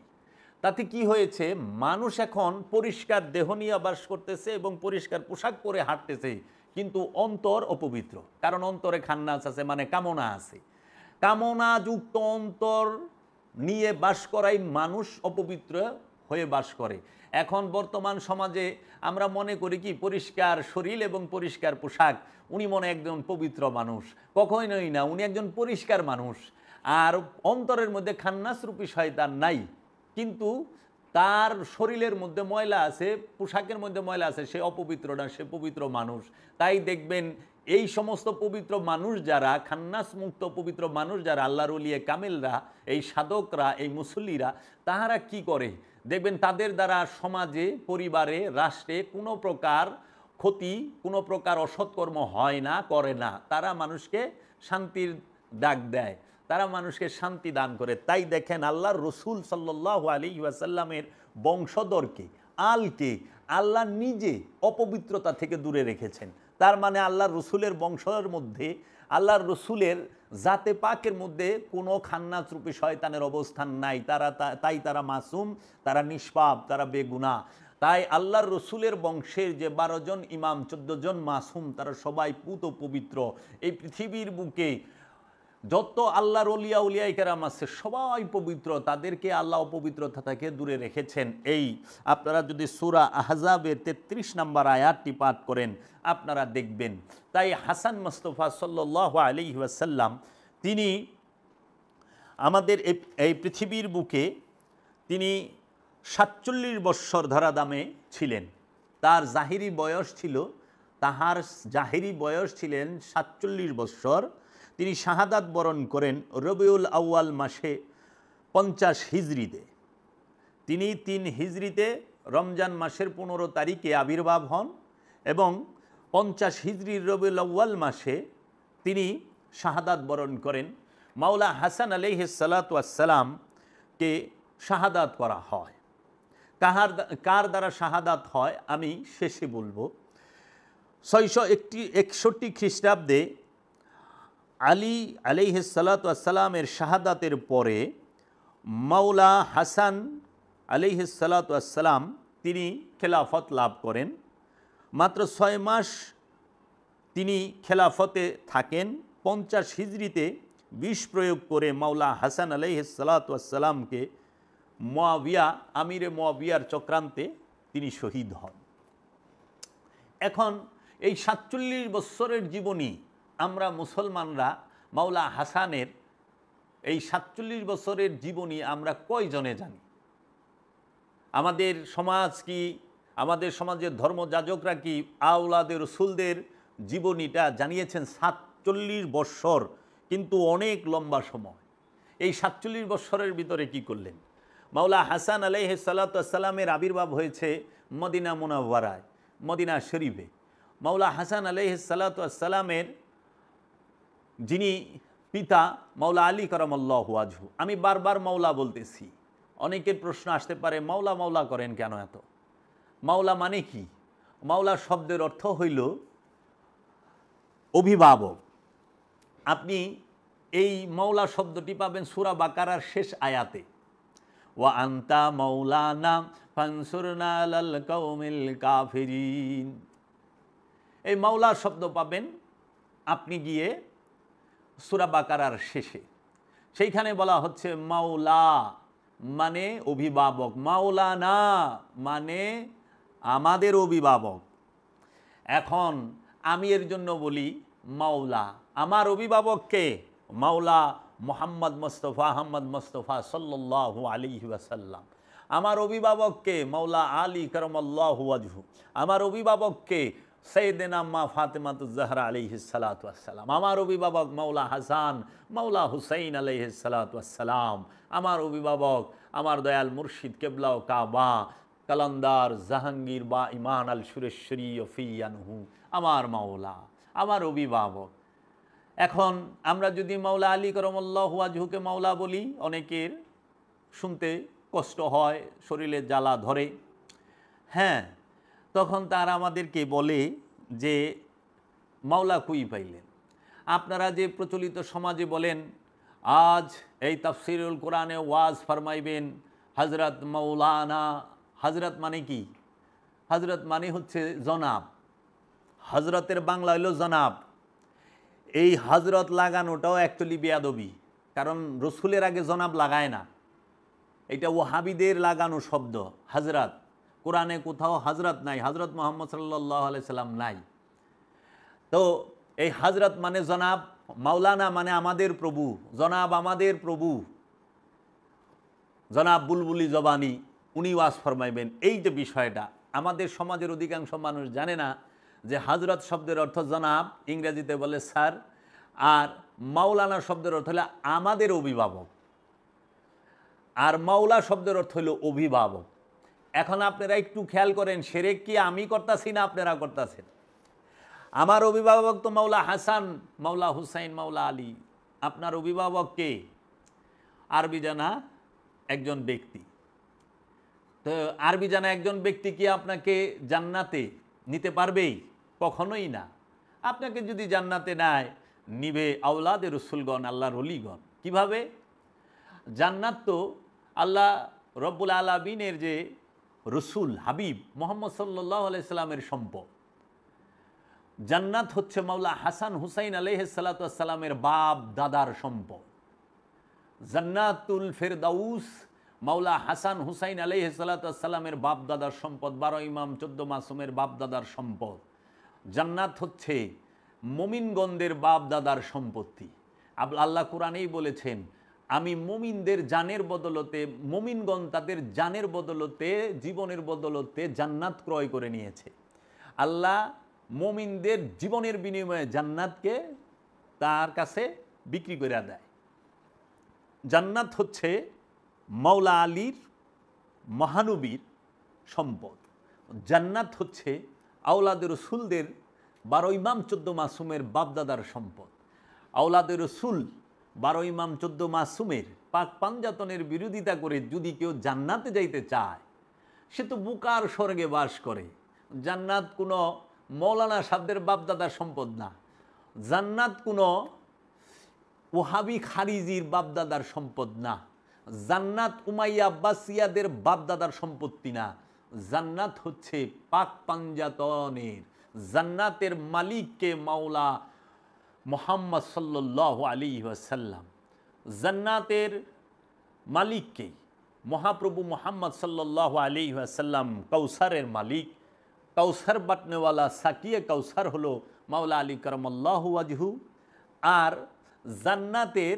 তাতে কি হয়েছে, মানুষ এখন পরিষ্কার দেহ নিয়ে বাস করতেছে এবং পরিষ্কার পোশাক পরে হাঁটতেছে, কিন্তু অন্তর অপবিত্র। কারণ অন্তরে খান্নাস আছে, মানে কামনা আছে। কামনাযুক্ত অন্তর নিয়ে বাস করাই মানুষ অপবিত্র হয়ে বাস করে। এখন বর্তমান সমাজে আমরা মনে করি কি, পরিষ্কার শরীর এবং পরিষ্কার পোশাক, উনি মনে একজন পবিত্র মানুষ। কখনোই না, উনি একজন পরিষ্কার মানুষ। আর অন্তরের মধ্যে খান্নাসরূপী শয়তান নাই, কিন্তু তার শরীরের মধ্যে ময়লা আছে, পোশাকের মধ্যে ময়লা আছে, সে অপবিত্র না, সে পবিত্র মানুষ। তাই দেখবেন এই সমস্ত পবিত্র মানুষ যারা, খান্নাস মুক্ত পবিত্র মানুষ যারা, আল্লাহর ওলিয়ে কামেলরা, এই সাধকরা, এই মুসল্লিরা, তাহারা কি করে দেখবেন, তাদের দ্বারা সমাজে, পরিবারে, রাষ্ট্রে কোনো প্রকার ক্ষতি, কোনো প্রকার অসৎকর্ম হয় না, করে না। তারা মানুষকে শান্তির ডাক দেয়, তারা মানুষকে শান্তি দান করে। তাই দেখেন আল্লাহর রসুল সাল্লাল্লাহু আলাইহি ওয়াসাল্লামের বংশধরকে, আলকে আল্লাহ নিজে অপবিত্রতা থেকে দূরে রেখেছেন। তার মানে আল্লাহর রসুলের বংশের মধ্যে, আল্লাহর রসুলের জাতে পাকের মধ্যে কোনো খান্নাসরূপী শয়তানের অবস্থান নাই। তাই তারা মাসুম, তারা নিষ্পাপ, তারা বেগুনাহ। তাই আল্লাহর রসুলের বংশের যে 12 জন ইমাম, 14 জন মাসুম, তারা সবাই পুত পবিত্র। এই পৃথিবীর বুকে যত আল্লাহর ওলিয়া উলিয়ায়ে কেরাম আছে সবাই পবিত্র, তাদেরকে আল্লাহ অপবিত্রতা থেকে দূরে রেখেছেন। এই আপনারা যদি সূরা আহজাবের 33 নম্বর আয়াতটি পাঠ করেন আপনারা দেখবেন। তাই হাসান মুস্তাফা সাল্লাল্লাহু আলাইহি ওয়াসাল্লাম তিনি আমাদের এই পৃথিবীর বুকে তিনি 47 বৎসর ধরাধামে ছিলেন। তার জাহিরি বয়স ছিল, তাহার জাহিরি বয়স ছিলেন 47 বৎসর। তিনি শাহাদাত বরণ করেন রবিউল আউয়াল মাসে 50 হিজরিতে। তিনি 3 হিজরিতে রমজান মাসের 15 তারিখে আবির্ভাব হন এবং 50 হিজরির রবিউল আউয়াল মাসে তিনি শাহাদাত বরণ করেন। মাওলা হাসান আলাইহিস সালাতু ওয়াস সালামকে শাহাদাত করা হয়। কার দ্বারা শাহাদাত হয় আমি শেষে বলবো। 661 খ্রিস্টাব্দে আলী আলাইহিস সালাতু ওয়াস সালামের শাহাদাতের পরে মাওলা হাসান আলাইহিস সালাতু ওয়াস সালাম তিনি খেলাফত লাভ করেন। মাত্র 6 মাস তিনি খেলাফতে থাকেন। 50 হিজরিতে বিষ প্রয়োগ করে মাওলা হাসান আলাইহিস সালাতু ওয়াস সালামকে মুয়াবিয়া, আমিরে মুয়াবিয়ার চক্রান্তে তিনি শহীদ হন। এখন এই 47 বৎসরের জীবনী আমরা মুসলমানরা মাওলা হাসানের এই 47 বছরের জীবনী আমরা কয়জনে জানি? আমাদের সমাজ কি, আমাদের সমাজের ধর্মযাজকরা কি আওলাদে রসুলদের জীবনীটা জানিয়েছেন? 47 বৎসর কিন্তু অনেক লম্বা সময়। এই 47 বৎসরের ভিতরে কি করলেন? মাওলা হাসান আলাইহিস সালাতু ওয়াস সালামের আবির্ভাব হয়েছে মদিনা মুনাওয়ারায়, মদিনা শরীফে। মাওলা হাসান আলাইহিস সালাতু ওয়াস সালামের যিনি পিতা মাওলা আলী কারামাল্লাহু ওয়াজহু, আমি বারবার মাওলা বলতেছি, অনেকের প্রশ্ন আসতে পারে মাওলা মাওলা করেন কেন এত? মাওলা মানে কি? মাওলা শব্দের অর্থ হইল অভিভাবক। আপনি এই মাওলা শব্দটি পাবেন সূরা বাকারার শেষ আয়াতে, ওয়া আনতা মাওলানা ফানসুরনা আলাল কওমিল কাফিরিন। এই মাওলা শব্দ পাবেন আপনি গিয়ে সূরা বাকারার শেষে। সেইখানে বলা হচ্ছে মাওলা মানে অভিভাবক, মাওলানা মানে আমাদের অভিভাবক। এখন আমি এর জন্য বলি মাওলা, আমার অভিভাবককে মাওলা মুহাম্মদ মুস্তাফা আহমদ মুস্তাফা সাল্লাল্লাহু আলাইহি ওয়াসাল্লাম। আমার অভিভাবককে মাওলা আলী কারামাল্লাহু ওয়াজহু। আমার অভিভাবককে সৈয়দনা মা ফাতেমাতুজ জাহরা আলাইহিস সালাতু ওয়াস সালাম। আমার অভিভাবক মাওলা হাসান, মাওলা হুসাইন আলাইহিস সালাতু ওয়াস সালাম। আমার অভিভাবক আমার দয়াল মুর্শিদ কেবলা ও কাবা কালান্দার জাহাঙ্গীর বা ইমান আল সুরেশ্বরী ফিয়ানহু আমার মাওলা, আমার অভিভাবক। এখন আমরা যদি মাওলা আলী কারামাল্লাহু ওয়াজহুকে মাওলা বলি, অনেকের শুনতে কষ্ট হয়, শরীরে জ্বালা ধরে। হ্যাঁ, তখন তারা আমাদেরকে বলে যে মাওলা কুই পাইলেন? আপনারা যে প্রচলিত সমাজে বলেন আজ এই তাফসিরুল কোরআনে ওয়াজ ফরমাইবেন হজরত মৌলানা। হজরত মানে কি? হজরত মানে হচ্ছে জনাব। হজরতের বাংলা হইল জনাব। এই হজরত লাগানোটাও অ্যাকচুয়ালি বেয়াদবি, কারণ রসুলের আগে জনাব লাগায় না। এটা ওহাবিদের লাগানো শব্দ হজরত। কোরআনে কোথাও হজরত নাই, হজরত মোহাম্মদ সাল্লাল্লাহু আলাইহি সাল্লাম নাই। তো এই হজরত মানে জনাব, মাওলানা মানে আমাদের প্রভু, জনাব আমাদের প্রভু, জনাব বুলবুলি জবানি, উনি ওয়াজ ফরমাইবেন। এই যে বিষয়টা আমাদের সমাজের অধিকাংশ মানুষ জানে না যে হজরত শব্দের অর্থ জনাব, ইংরেজিতে বলে স্যার, আর মাওলানা শব্দের অর্থ হলো আমাদের অভিভাবক, আর মাওলা শব্দের অর্থ হলো অভিভাবক। এখন আপনারা একটু খেয়াল করেন, শিরক কি আমি করতেছি না আপনারা করতেছেন? আমার অভিভাবক তো মাওলা হাসান, মাওলা হুসাইন, মাওলা আলী। আপনার অভিভাবক কে? আরবি জানা একজন ব্যক্তি। তো আরবি জানা একজন ব্যক্তি কি আপনাকে জান্নাতে নিতে পারবেই? কখনোই না। আপনাকে যদি জান্নাতে নেয়, নিবে আওলাদে রসুলগণ, আল্লাহর ওলিগণ। কিভাবে? জান্নাত তো আল্লাহ রব্বুল আলামিনের যে রসুল হাবিব মোহাম্মদ সাল্লাল্লাহু আলাইহি সাল্লামের সম্পদ। জান্নাত হচ্ছে মাওলা হাসান হুসাইন আলাইহিস সালাতু ওয়াস সালামের বাপ দাদার সম্পদ। জান্নাতুল ফেরদাউস মাওলা হাসান হুসাইন আলাইহিস সালাতু ওয়াস সালামের বাপ দাদার সম্পদ, 12 ইমাম 14 মাসুমের বাপ দাদার সম্পদ। জান্নাত হচ্ছে মুমিনগণদের বাপ দাদার সম্পত্তি। আল্লাহ কোরআনেই বলেছেন, আমি মুমিনদের জানের বদলতে, মুমিনগণ তাদের জানের বদলতে, জীবনের বদলতে জান্নাত ক্রয় করে নিয়েছে। আল্লাহ মুমিনদের জীবনের বিনিময়ে জান্নাতকে তার কাছে বিক্রি করে দেয়। জান্নাত হচ্ছে মাওলা আলীর, মহানবীর সম্পদ। জান্নাত হচ্ছে আওলাদে রসুলদের 12 ইমাম 14 মাসুমের বাপদাদার সম্পদ। আওলাদে রসুল 12 ইমাম 14 মাসুমের পাক পাঞ্জাতনের বিরোধিতা করে যদি কেউ জান্নাতে যাইতে চায়, সে তো বুকার স্বর্গে বাস করে। জান্নাত কোনো মৌলানা সাহেবদের বাপদাদার সম্পদ না। জান্নাত কোনো ওহাবি খারিজির বাপদাদার সম্পদ না। জান্নাত উমাইয়া আব্বাসিয়াদের বাপদাদার সম্পত্তি না। জান্নাত হচ্ছে পাক পাঞ্জাতনের, জান্নাতের মালিককে মাওলা মুহাম্মদ সাল্লাল্লাহু আলাইহি ওয়াসাল্লাম, জান্নাতের মালিককে মহাপ্রভু মুহাম্মদ সাল্লাল্লাহু আলাইহি ওয়াসাল্লাম, কাউসারের মালিক, কাউসার বাটনেওয়ালা সাকিয়ে কাউসার হলো মাওলা আলী কারামাল্লাহু ওয়াজহু। আর জান্নাতের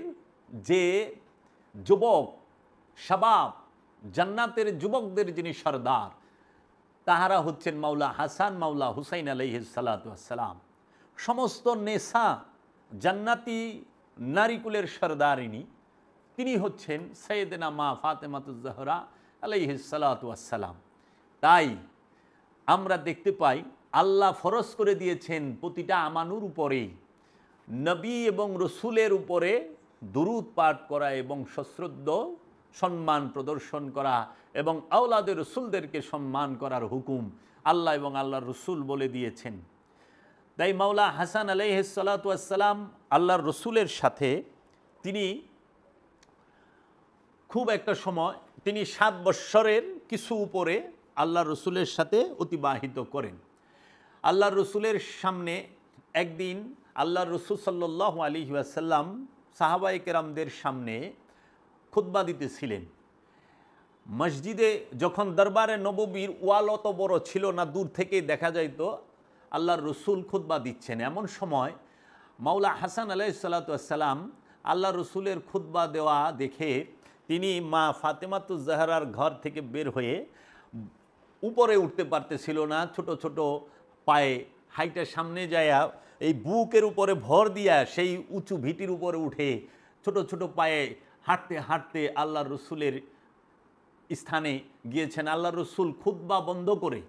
যে যুবক শাবাব, জান্নাতের যুবকদের যিনি সর্দার, তাহারা হচ্ছেন মাওলা হাসান, মাওলা হুসাইন আলাইহিস সালাতু ওয়াস সালাম। সমস্ত নেশা জান্নাতি নারীকুলের সর্দারিনী, তিনি হচ্ছেন সৈয়দনা মা ফাতেমাতুজ জাহরা আলাইহিস সালাতু ওয়াস সালাম। তাই আমরা দেখতে পাই আল্লাহ ফরজ করে দিয়েছেন প্রতিটা আমানুর উপরে নবী এবং রসুলের উপরে দুরূদ পাঠ করা এবং সশ্রদ্ধ সম্মান প্রদর্শন করা এবং আওলাদের রসুলদেরকে সম্মান করার হুকুম আল্লাহ এবং আল্লাহর রসুল বলে দিয়েছেন। তাই মাওলা হাসান আলাইহিস সালাতু ওয়াস সালাম আল্লাহর রসুলের সাথে তিনি খুব একটা সময়, তিনি 7 বৎসরের কিছু উপরে আল্লাহর রসুলের সাথে অতিবাহিত করেন। আল্লাহর রসুলের সামনে একদিন আল্লাহর রসুল সাল্লাল্লাহু আলাইহি ওয়াসাল্লাম সাহাবায়ে কেরামদের সামনে খুতবা দিতেছিলেন। মসজিদে যখন দরবারে নববীর ওয়াল অত বড় ছিল না, দূর থেকে দেখা যাইত আল্লাহর রসুল খুতবা দিচ্ছেন। এমন সময় মাওলা হাসান আলাইহিস সালাতু ওয়াস সালাম আল্লাহর রসুলের খুতবা দেওয়া দেখে তিনি মা ফাতেমাতুজ জাহরার ঘর থেকে বের হয়ে উপরে উঠতে পারতেছিল না, ছোট ছোট পায়ে হাইটা সামনে যায়া এই বুকের উপরে ভর দিয়া সেই উঁচু ভিটির উপরে উঠে ছোট ছোট পায়ে হাঁটতে হাঁটতে আল্লাহর রসুলের স্থানে গিয়েছেন। আল্লাহর রসুল খুতবা বন্ধ করে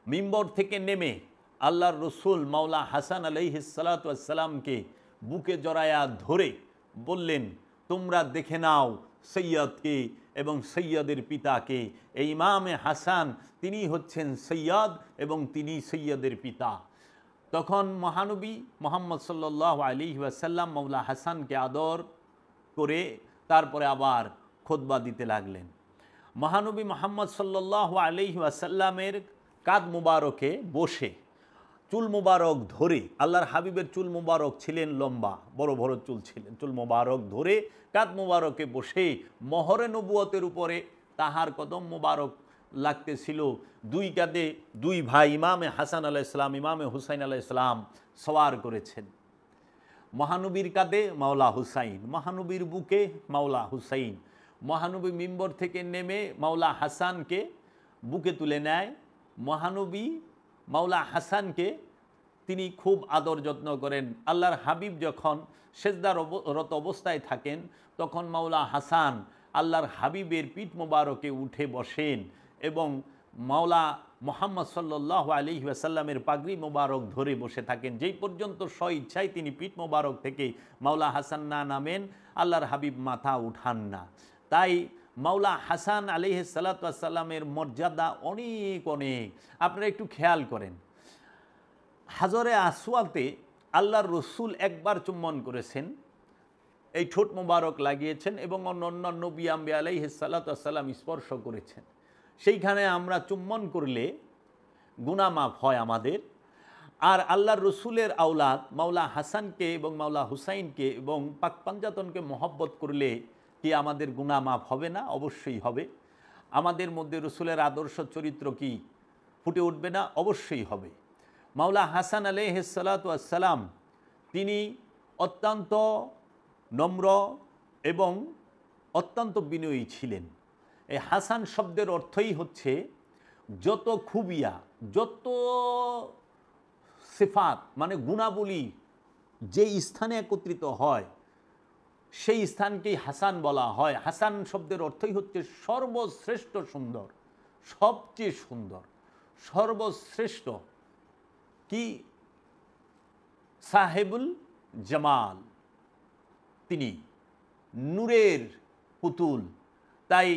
মিম্বর থেকে নেমে আল্লাহর রসুল মাওলা হাসান আলাইহিস সালাতু ওয়াস সালামকে বুকে জড়ায়া ধরে বললেন, তোমরা দেখে নাও সৈয়দকে এবং সৈয়দের পিতাকে। এই ইমামে হাসান তিনি হচ্ছেন সৈয়দ এবং তিনি সৈয়দের পিতা। তখন মহানবী মুহাম্মদ সাল্লাল্লাহু আলাইহি ওয়াসাল্লাম মাওলা হাসানকে আদর করে তারপরে আবার খুতবা দিতে লাগলেন। মহানবী মুহাম্মদ সাল্লাল্লাহু আলাইহি ওয়াসাল্লামের কাঁধ মুবারকে বসে চুল মুবারক ধরে, আল্লাহর হাবিবের চুল মুবারক ছিলেন লম্বা, বড় বড় চুল ছিলেন, চুল মুবারক ধরে কাঁধ মুবারকে বসে মোহরে নবুয়তের উপরে তাহার কদম মুবারক লাগতেছিল। দুই কাঁধে দুই ভাই ইমামে হাসান আলাইহিস সালাম, ইমামে হুসাইন আলাইহিস সালাম সওয়ার করেছেন। মহানবীর কাঁধে মাওলা হুসাইন, মহানবীর বুকে মাওলা হুসাইন। মহানবী মিম্বর থেকে নেমে মাওলা হাসানকে বুকে তুলে নেয়। মহানবী মাওলা হাসানকে তিনি খুব আদর যত্ন করেন। আল্লাহর হাবিব যখন সেজদারত অবস্থায় থাকেন তখন মাওলা হাসান আল্লাহর হাবিবের পিঠ মোবারকে উঠে বসেন এবং মাওলা মুহাম্মদ সাল্লাল্লাহু আলাইহি ওয়াসাল্লামের পাগড়ি মোবারক ধরে বসে থাকেন। যেই পর্যন্ত স্বইচ্ছায় তিনি পিঠ মোবারক থেকে মাওলা হাসান না নামেন, আল্লাহর হাবিব মাথা উঠান না। তাই মাওলা হাসান আলাইহিস সালাতু ওয়াস সালামের মর্যাদা অনেক অনেক। আপনারা একটু খেয়াল করেন, হাজরে আসওয়াদে আল্লাহর রসুল একবার চুম্বন করেছেন, এই ঠোঁট মোবারক লাগিয়েছেন এবং অন্য নবী আম্বিয়া আলাইহিস সালাতু ওয়াস সালাম স্পর্শ করেছেন। সেইখানে আমরা চুম্বন করলে গুনাহ মাফ হয় আমাদের। আর আল্লাহর রসুলের আওলাদ মাওলা হাসানকে এবং মাওলা হুসাইনকে এবং পাক পাঞ্জাতনকে মহব্বত করলে কি আমাদের গুনাহ মাফ হবে না? অবশ্যই হবে। আমাদের মধ্যে রসুলের আদর্শ চরিত্র কি ফুটে উঠবে না? অবশ্যই হবে। মাওলা হাসান আলাইহিস সালাতু ওয়াস সালাম তিনি অত্যন্ত নম্র এবং অত্যন্ত বিনয়ী ছিলেন। এই হাসান শব্দের অর্থই হচ্ছে যত খুবিয়া, যত সিফাত মানে গুণাবলী যে স্থানে একত্রিত হয় সেই স্থানকেই হাসান বলা হয়। হাসান শব্দের অর্থই হচ্ছে সর্বশ্রেষ্ঠ সুন্দর, সবচেয়ে সুন্দর, সর্বশ্রেষ্ঠ। কি সাহেবুল জামাল, তিনি নূরের পুতুল। তাই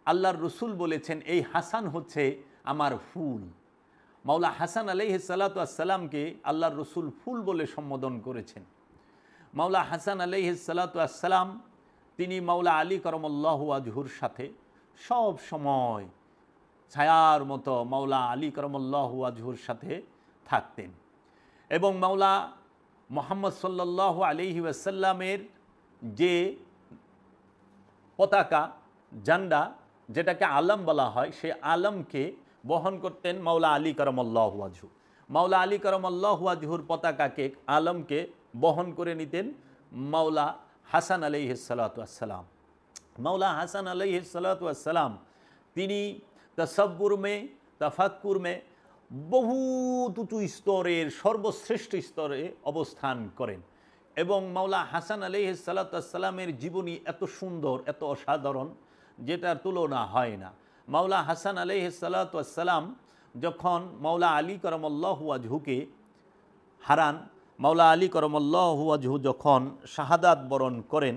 আল্লাহর রসুল বলেছেন এই হাসান হচ্ছে আমার ফুল। মাওলা হাসান আলাইহিস সালাতু ওয়াস সালামকে আল্লাহর রসুল ফুল বলে সম্বোধন করেছেন। মাওলা হাসান আলাইহিস সালাতু ওয়াস সালাম তিনি মাওলা আলী করমুল্লাহু ওয়াজহুর সাথে সব সময় ছায়ার মতো মাওলা আলী করমুল্লাহু ওয়াজহুর সাথে থাকতেন এবং মাওলা মুহাম্মদ সাল্লাল্লাহু আলাইহি ওয়াসাল্লামের যে পতাকা, ঝান্ডা, যেটাকে আলম বলা হয়, সেই আলমকে বহন করতেন মাওলা আলী করমুল্লাহু ওয়াজহু। মাওলা আলী করমুল্লাহু ওয়াজহুর পতাকাকে, আলমকে বহন করে নিতেন মাওলা হাসান আলাইহিস সালাতু ওয়াস সালাম। মাওলা হাসান আলাইহিস সালাতু ওয়াস সালাম তিনি তাসাব্বুর মে, তাফাক্কুর মে বহুত উঁচু স্তরের সর্বশ্রেষ্ঠ স্তরে অবস্থান করেন এবং মাওলা হাসান আলাইহিস সালাতু ওয়াস সালামের জীবনী এত সুন্দর, এত অসাধারণ, যেটার তুলনা হয় না। মাওলা হাসান আলাইহিস সালাতু ওয়াস সালাম যখন মাওলা আলী করমুল্লাহু ওয়াজহুকে হারান, মাওলা আলী করমুল্লাহু ওয়াজহু যখন শাহাদাত বরণ করেন,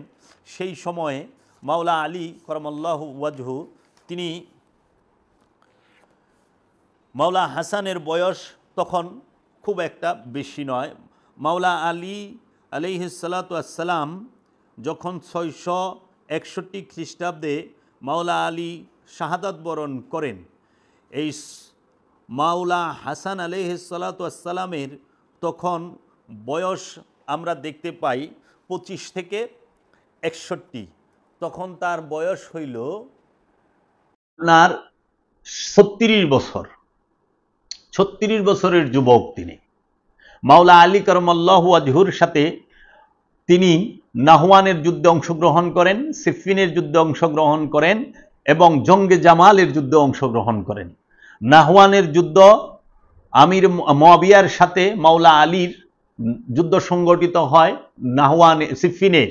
সেই সময়ে মাওলা আলী করমুল্লাহু ওয়াজহু তিনি, মাওলা হাসানের বয়স তখন খুব একটা বেশি নয়। মাওলা আলী আলাইহিস সালাতু ওয়াস সালাম যখন 661 খ্রিস্টাব্দে মাওলা আলী শাহাদাত বরণ করেন, এই মাওলা হাসান আলাইহিস সালাতু ওয়াস সালামের তখন বয়স আমরা দেখতে পাই 25 থেকে 61। তখন তার বয়স হইল আপনার 36 বছর। 36 বছরের যুবক তিনি। মাওলা আলী করমুল্লাহু ওয়াজহুর সাথে তিনি নাহওয়ানের যুদ্ধে অংশগ্রহণ করেন, সিফিনের যুদ্ধে অংশগ্রহণ করেন এবং জঙ্গে জামালের যুদ্ধে অংশগ্রহণ করেন। নাহওয়ানের যুদ্ধ আমির মুয়াবিয়ার সাথে মাওলা আলীর যুদ্ধ সংগঠিত হয় নাহওয়ান সিফিনের,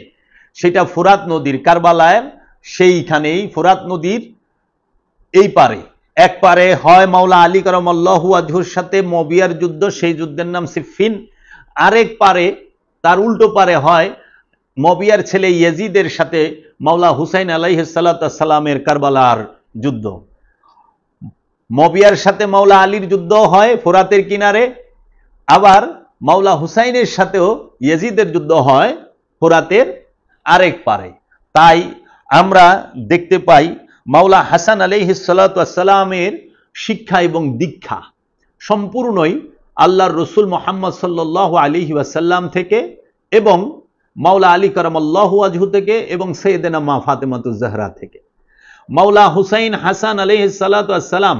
সেটা ফুরাত নদীর কারবালায়, সেইখানেই ফুরাত নদীর এই পারে, এক পারে হয় মাওলা আলী করমুল্লাহু ওয়াজহুর সাথে মুয়াবিয়ার যুদ্ধ, সেই যুদ্ধের নাম সিফিন। আরেক পারে, তার উল্টো পারে হয় মুয়াবিয়ার ছেলে ইয়াজিদের সাথে মাওলা হুসাইন আলাইহিস সালাতু ওয়াস সালামের কারবালার যুদ্ধ। মুয়াবিয়ার সাথে মাওলা আলীর যুদ্ধ হয় ফোরাতের কিনারে, আবার মাওলা হুসাইনের সাথেও ইয়াজিদের যুদ্ধ হয় ফোরাতের আরেক পারে। তাই আমরা দেখতে পাই মাওলা হাসান আলাইহিস সালাতু ওয়াস সালামের শিক্ষা এবং দীক্ষা সম্পূর্ণই আল্লাহর রসুল মুহাম্মদ সাল্লাল্লাহু আলাইহি ওয়াসাল্লাম থেকে এবং মাওলা আলী কারামাল্লাহু ওয়াজহু থেকে এবং সাইয়েদেনা মা ফাতেমাতুজ জাহরা থেকে। মাওলা হুসাইন হাসান আলাইহিস সালাতু ওয়াস সালাম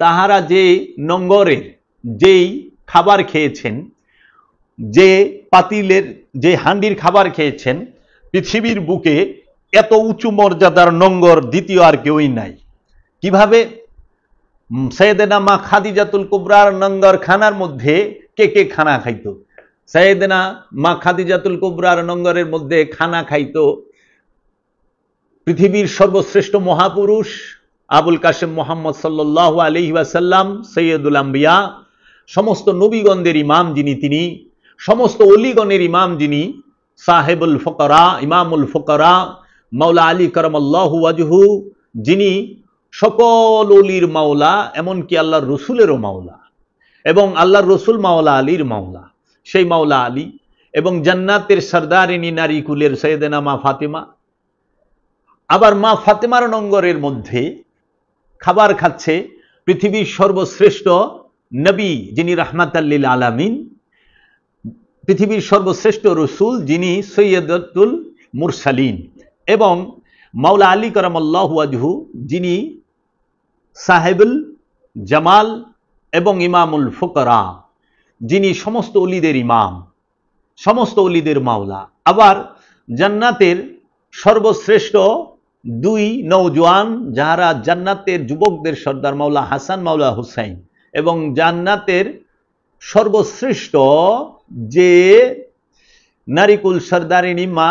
তাহারা যে নঙ্গরের যেই খাবার খেয়েছেন, যে পাতিলের যে হান্ডির খাবার খেয়েছেন, পৃথিবীর বুকে এত উঁচু মর্যাদার নঙ্গর দ্বিতীয় আর কেউই নাই। কিভাবে? সাইয়েদেনা মা খাদিজাতুল কুবরার নঙ্গর খানার মধ্যে কে কে খানা খাইতো? সাইয়েদেনা মা খাদিজাতুল কুবরার নঙ্গরের মধ্যে খানা খাইতো পৃথিবীর সর্বশ্রেষ্ঠ মহাপুরুষ আবুল কাসেম মুহাম্মদ সাল্লাল্লাহু আলাইহি ওয়াসাল্লাম, সৈয়দুল আম্বিয়া, সমস্ত নবীগণদের ইমাম যিনি, তিনি সমস্ত ওলিগণের ইমাম যিনি, সাহেবুল ফুকারা, ইমামুল ফুকারা, মাওলা আলী কারামাল্লাহু ওয়াজহু, যিনি সকল ওলির মাওলা, এমনকি আল্লাহর রসুলেরও মাওলা এবং আল্লাহর রসুল মাওলা আলীর মাওলা, সেই মাওলা আলী এবং জান্নাতের সরদারিনী নারী কুলের সাইয়েদেনা মা ফাতেমা। আবার মা ফাতেমার নঙ্গরের মধ্যে খাবার খাচ্ছে পৃথিবীর সর্বশ্রেষ্ঠ নবী যিনি রাহমাতাল লিল আলামিন, পৃথিবীর সর্বশ্রেষ্ঠ রসুল যিনি সৈয়দুল মুরসালিন, এবং মাওলা আলী কারামাল্লাহু ওয়াজহু যিনি সাহেবুল জামাল এবং ইমামুল ফুকারা, যিনি সমস্ত ওলিদের ইমাম, সমস্ত ওলিদের মাওলা। আবার জান্নাতের সর্বশ্রেষ্ঠ দুই নওজোয়ান যাহারা জান্নাতের যুবকদের সর্দার, মাওলা হাসান, মাওলা হুসাইন, এবং জান্নাতের সর্বশ্রেষ্ঠ যে নারীকুল সর্দারিনী মা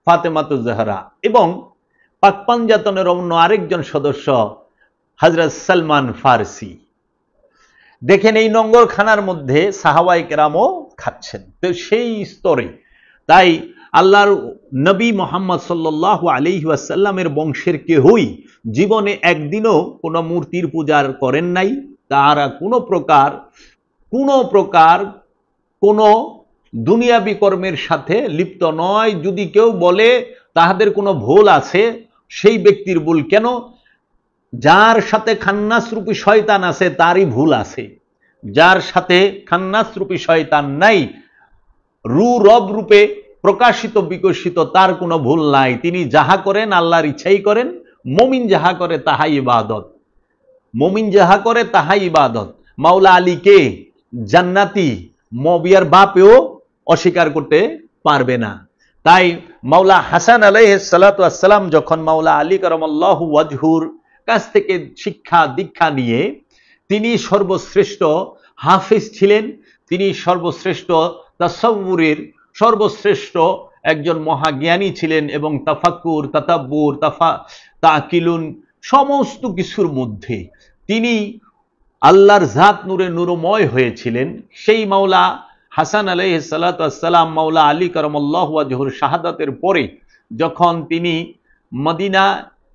ফাতেমাতুজ জাহরা, এবং পাক পাঞ্জাতনের অন্য আরেকজন সদস্য হযরত সালমান ফারসি। দেখেন এই নঙ্গর খানার মধ্যে সাহাবায়ে কেরামও খাচ্ছেন। তো সেই স্তরে তাই আল্লাহর নবী মুহাম্মদ সাল্লাল্লাহু আলাইহি ওয়াসাল্লামের বংশের কেহই জীবনে একদিনও কোনো মূর্তির পূজার করেন নাই। তারা কোনো প্রকার কোনো দুনিয়াবি কর্মের সাথে লিপ্ত নয়। যদি কেউ বলে তাহাদের কোনো ভুল আছে, সেই ব্যক্তির ভুল কেন? যার সাথে খান্নাস রূপী শয়তান আছে তারই ভুল আছে। যার সাথে খান্নাস রূপী শয়তান নাই, রব রূপে প্রকাশিত বিকশিত, তার কোনো ভুল নাই। তিনি যাহা করেন আল্লাহর ইচ্ছাই করেন। মুমিন যাহা করে তাহাই ইবাদত, মুমিন যাহা করে তাহাই ইবাদত। মাওলা আলীকে জান্নাতি মবিয়ার বাপেও অস্বীকার করতে পারবে না। তাই মাওলা হাসান আলাইহিস সালাতু ওয়াস সালাম যখন মাওলা আলী কারামাল্লাহু ওয়াজহুর কাছ থেকে শিক্ষা দীক্ষা নিয়ে, তিনি সর্বশ্রেষ্ঠ হাফিজ ছিলেন, তিনি সর্বশ্রেষ্ঠ তাসাউরের সর্বশ্রেষ্ঠ একজন মহাজ্ঞানী ছিলেন, এবং তাফাক্কুর, তাতাব্বুর, তাকিলুন সমস্ত কিছুর মধ্যে তিনি আল্লাহর জাত নূরে নূরময় হয়েছিলেন। সেই মাওলা হাসান আলাইহিস সালাতু ওয়াস সালাম মাওলা আলী কারামাল্লাহু ওয়াজহুর শাহাদাতের পরে যখন তিনি মদিনা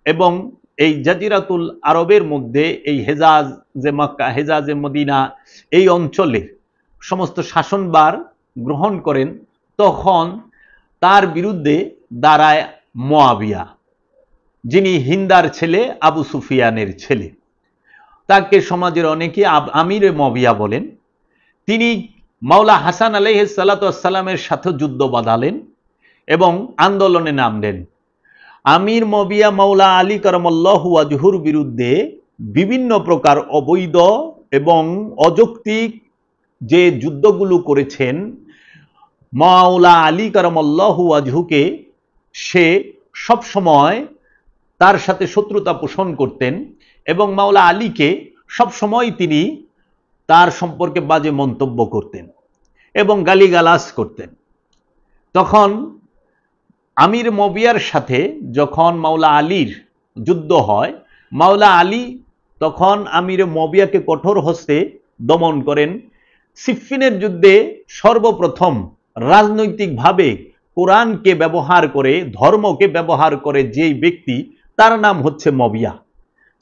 এবং এই জাজিরাতুল আরবের মধ্যে এই হেজাজে মক্কা, হেজাজে মদিনা এই অঞ্চলে সমস্ত শাসনভার গ্রহণ করেন, তখন তার বিরুদ্ধে দাঁড়ায় মুয়াবিয়া, যিনি হিন্দার ছেলে, আবু সুফিয়ানের ছেলে। তাকে সমাজের অনেকে আমিরে মুয়াবিয়া বলেন। তিনি মাওলা হাসান আলাইহিস সালাতু ওয়াস সালামের সাথে যুদ্ধ বাঁধালেন এবং আন্দোলনে নামলেন। আমির মুয়াবিয়া মাওলা আলী কারামাল্লাহু ওয়াজহুর বিরুদ্ধে বিভিন্ন প্রকার অবৈধ এবং অযৌক্তিক যে যুদ্ধগুলো করেছেন, মাওলা আলী কারামাল্লাহু ওয়াজহুকে সে সবসময় তার সাথে শত্রুতা পোষণ করতেন এবং মাওলা আলীকে সবসময় তিনি তার সম্পর্কে বাজে মন্তব্য করতেন এবং গালিগালাজ করতেন। তখন আমির মুয়াবিয়ার সাথে যখন মাওলা আলীর যুদ্ধ হয়, মাওলা আলী তখন আমির মুয়াবিয়াকে কঠোর হস্তে দমন করেন। সিফফিনের যুদ্ধে সর্বপ্রথম রাজনৈতিকভাবে কোরআনকে ব্যবহার করে, ধর্মকে ব্যবহার করে যেই ব্যক্তি, তার নাম হচ্ছে মুয়াবিয়া।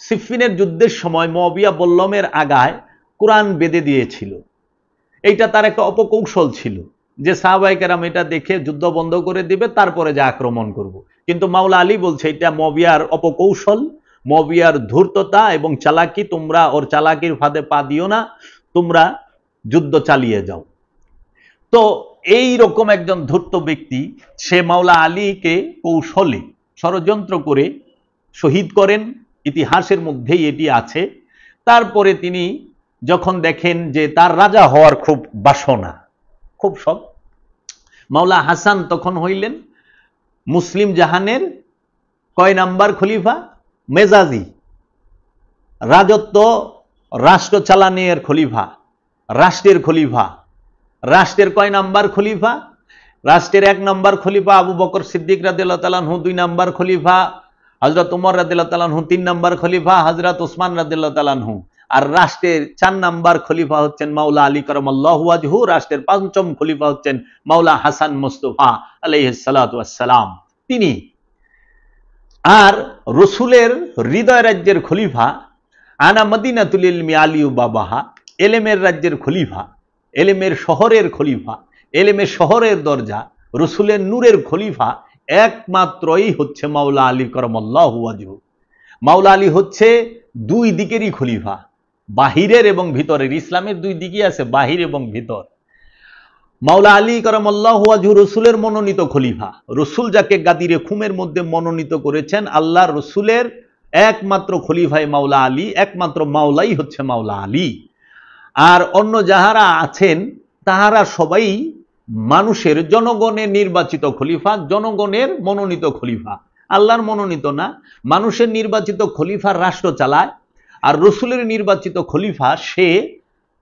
সিফফিনের যুদ্ধের সময় মুয়াবিয়া বল্লমের আগায় কোরআন বেঁধে দিয়েছিল। এইটা তার একটা অপকৌশল ছিল। যে সাহাবায়ে কেরাম এটা দেখে যুদ্ধ বন্ধ করে দিবে, তারপরে যে আক্রমণ করব। কিন্তু মাওলা আলী বলছে এটা মুয়াবিয়ার অপকৌশল, মুয়াবিয়ার ধূর্ততা এবং চালাকি, তোমরা ওর চালাকির ফাঁদে পা দিও না, তোমরা যুদ্ধ চালিয়ে যাও। তো এই রকম একজন ধূর্ত ব্যক্তি সে মাওলা আলীকে কৌশলে ষড়যন্ত্র করে শহীদ করেন, ইতিহাসের মধ্যেই এটি আছে। তারপরে তিনি যখন দেখেন যে তার রাজা হওয়ার খুব বাসনা, খুব শখ, মাওলা হাসান তখন হইলেন মুসলিম জাহানের কয় নাম্বার খলিফা? মেজাজি, রাজত্ব, রাষ্ট্র চালানের খলিফা, রাষ্ট্রের খলিফা। রাষ্ট্রের কয় নাম্বার খলিফা? রাষ্ট্রের 1 নম্বর খলিফা আবু বকর সিদ্দিক রাদিয়াল্লাহু তাআলা আনহু, 2 নম্বর খলিফা হযরত ওমর রাদিয়াল্লাহু তাআলা আনহু, 3 নম্বর খলিফা হযরত ওসমান রাদিয়াল্লাহু তাআলা আনহু। আর রাষ্ট্রের 4 নম্বর খলিফা হচ্ছেন মাওলা আলী কারামাল্লাহু ওয়াজহু। রাষ্ট্রের 5ম খলিফা হচ্ছেন মাওলা হাসান মুস্তাফা আলাইহিস সালাতু ওয়াস সালাম, তিনি। আর রাসূলের হৃদয় রাজ্যের খলিফা, আনা মদিনাতুল ইলমি আলিউ বাবাহা, এলেমের রাজ্যের খলিফা, এলেমের শহরের খলিফা, এলেমের শহরের দরজা, রাসূলের নূরের খলিফা একমাত্রই হচ্ছে মাওলা আলী কারামাল্লাহু ওয়াজহু। মাওলা আলী হচ্ছে 2 দিকেরই খলিফা, বাহিরের এবং ভিতরের। ইসলামের 2 দিকই আছে, বাহির এবং ভিতর। মাওলা আলী কারামাল্লাহু ওয়াজহু রাসূলের মনোনীত খলিফা। রাসূল যাকে গাদিরে খুমের মধ্যে মনোনীত করেছেন, আল্লাহর রাসূলের একমাত্র খলিফাই মাওলা আলী, একমাত্র মাওলাই হচ্ছে মাওলা আলী। আর অন্য যাহারা আছেন তাহারা সবাই মানুষের, জনগণের নির্বাচিত খলিফা, জনগণের মনোনীত খলিফা, আল্লাহর মনোনীত না। মানুষের নির্বাচিত খলিফা রাষ্ট্র চালায়, আর রাসূলের নির্বাচিত খলিফা সে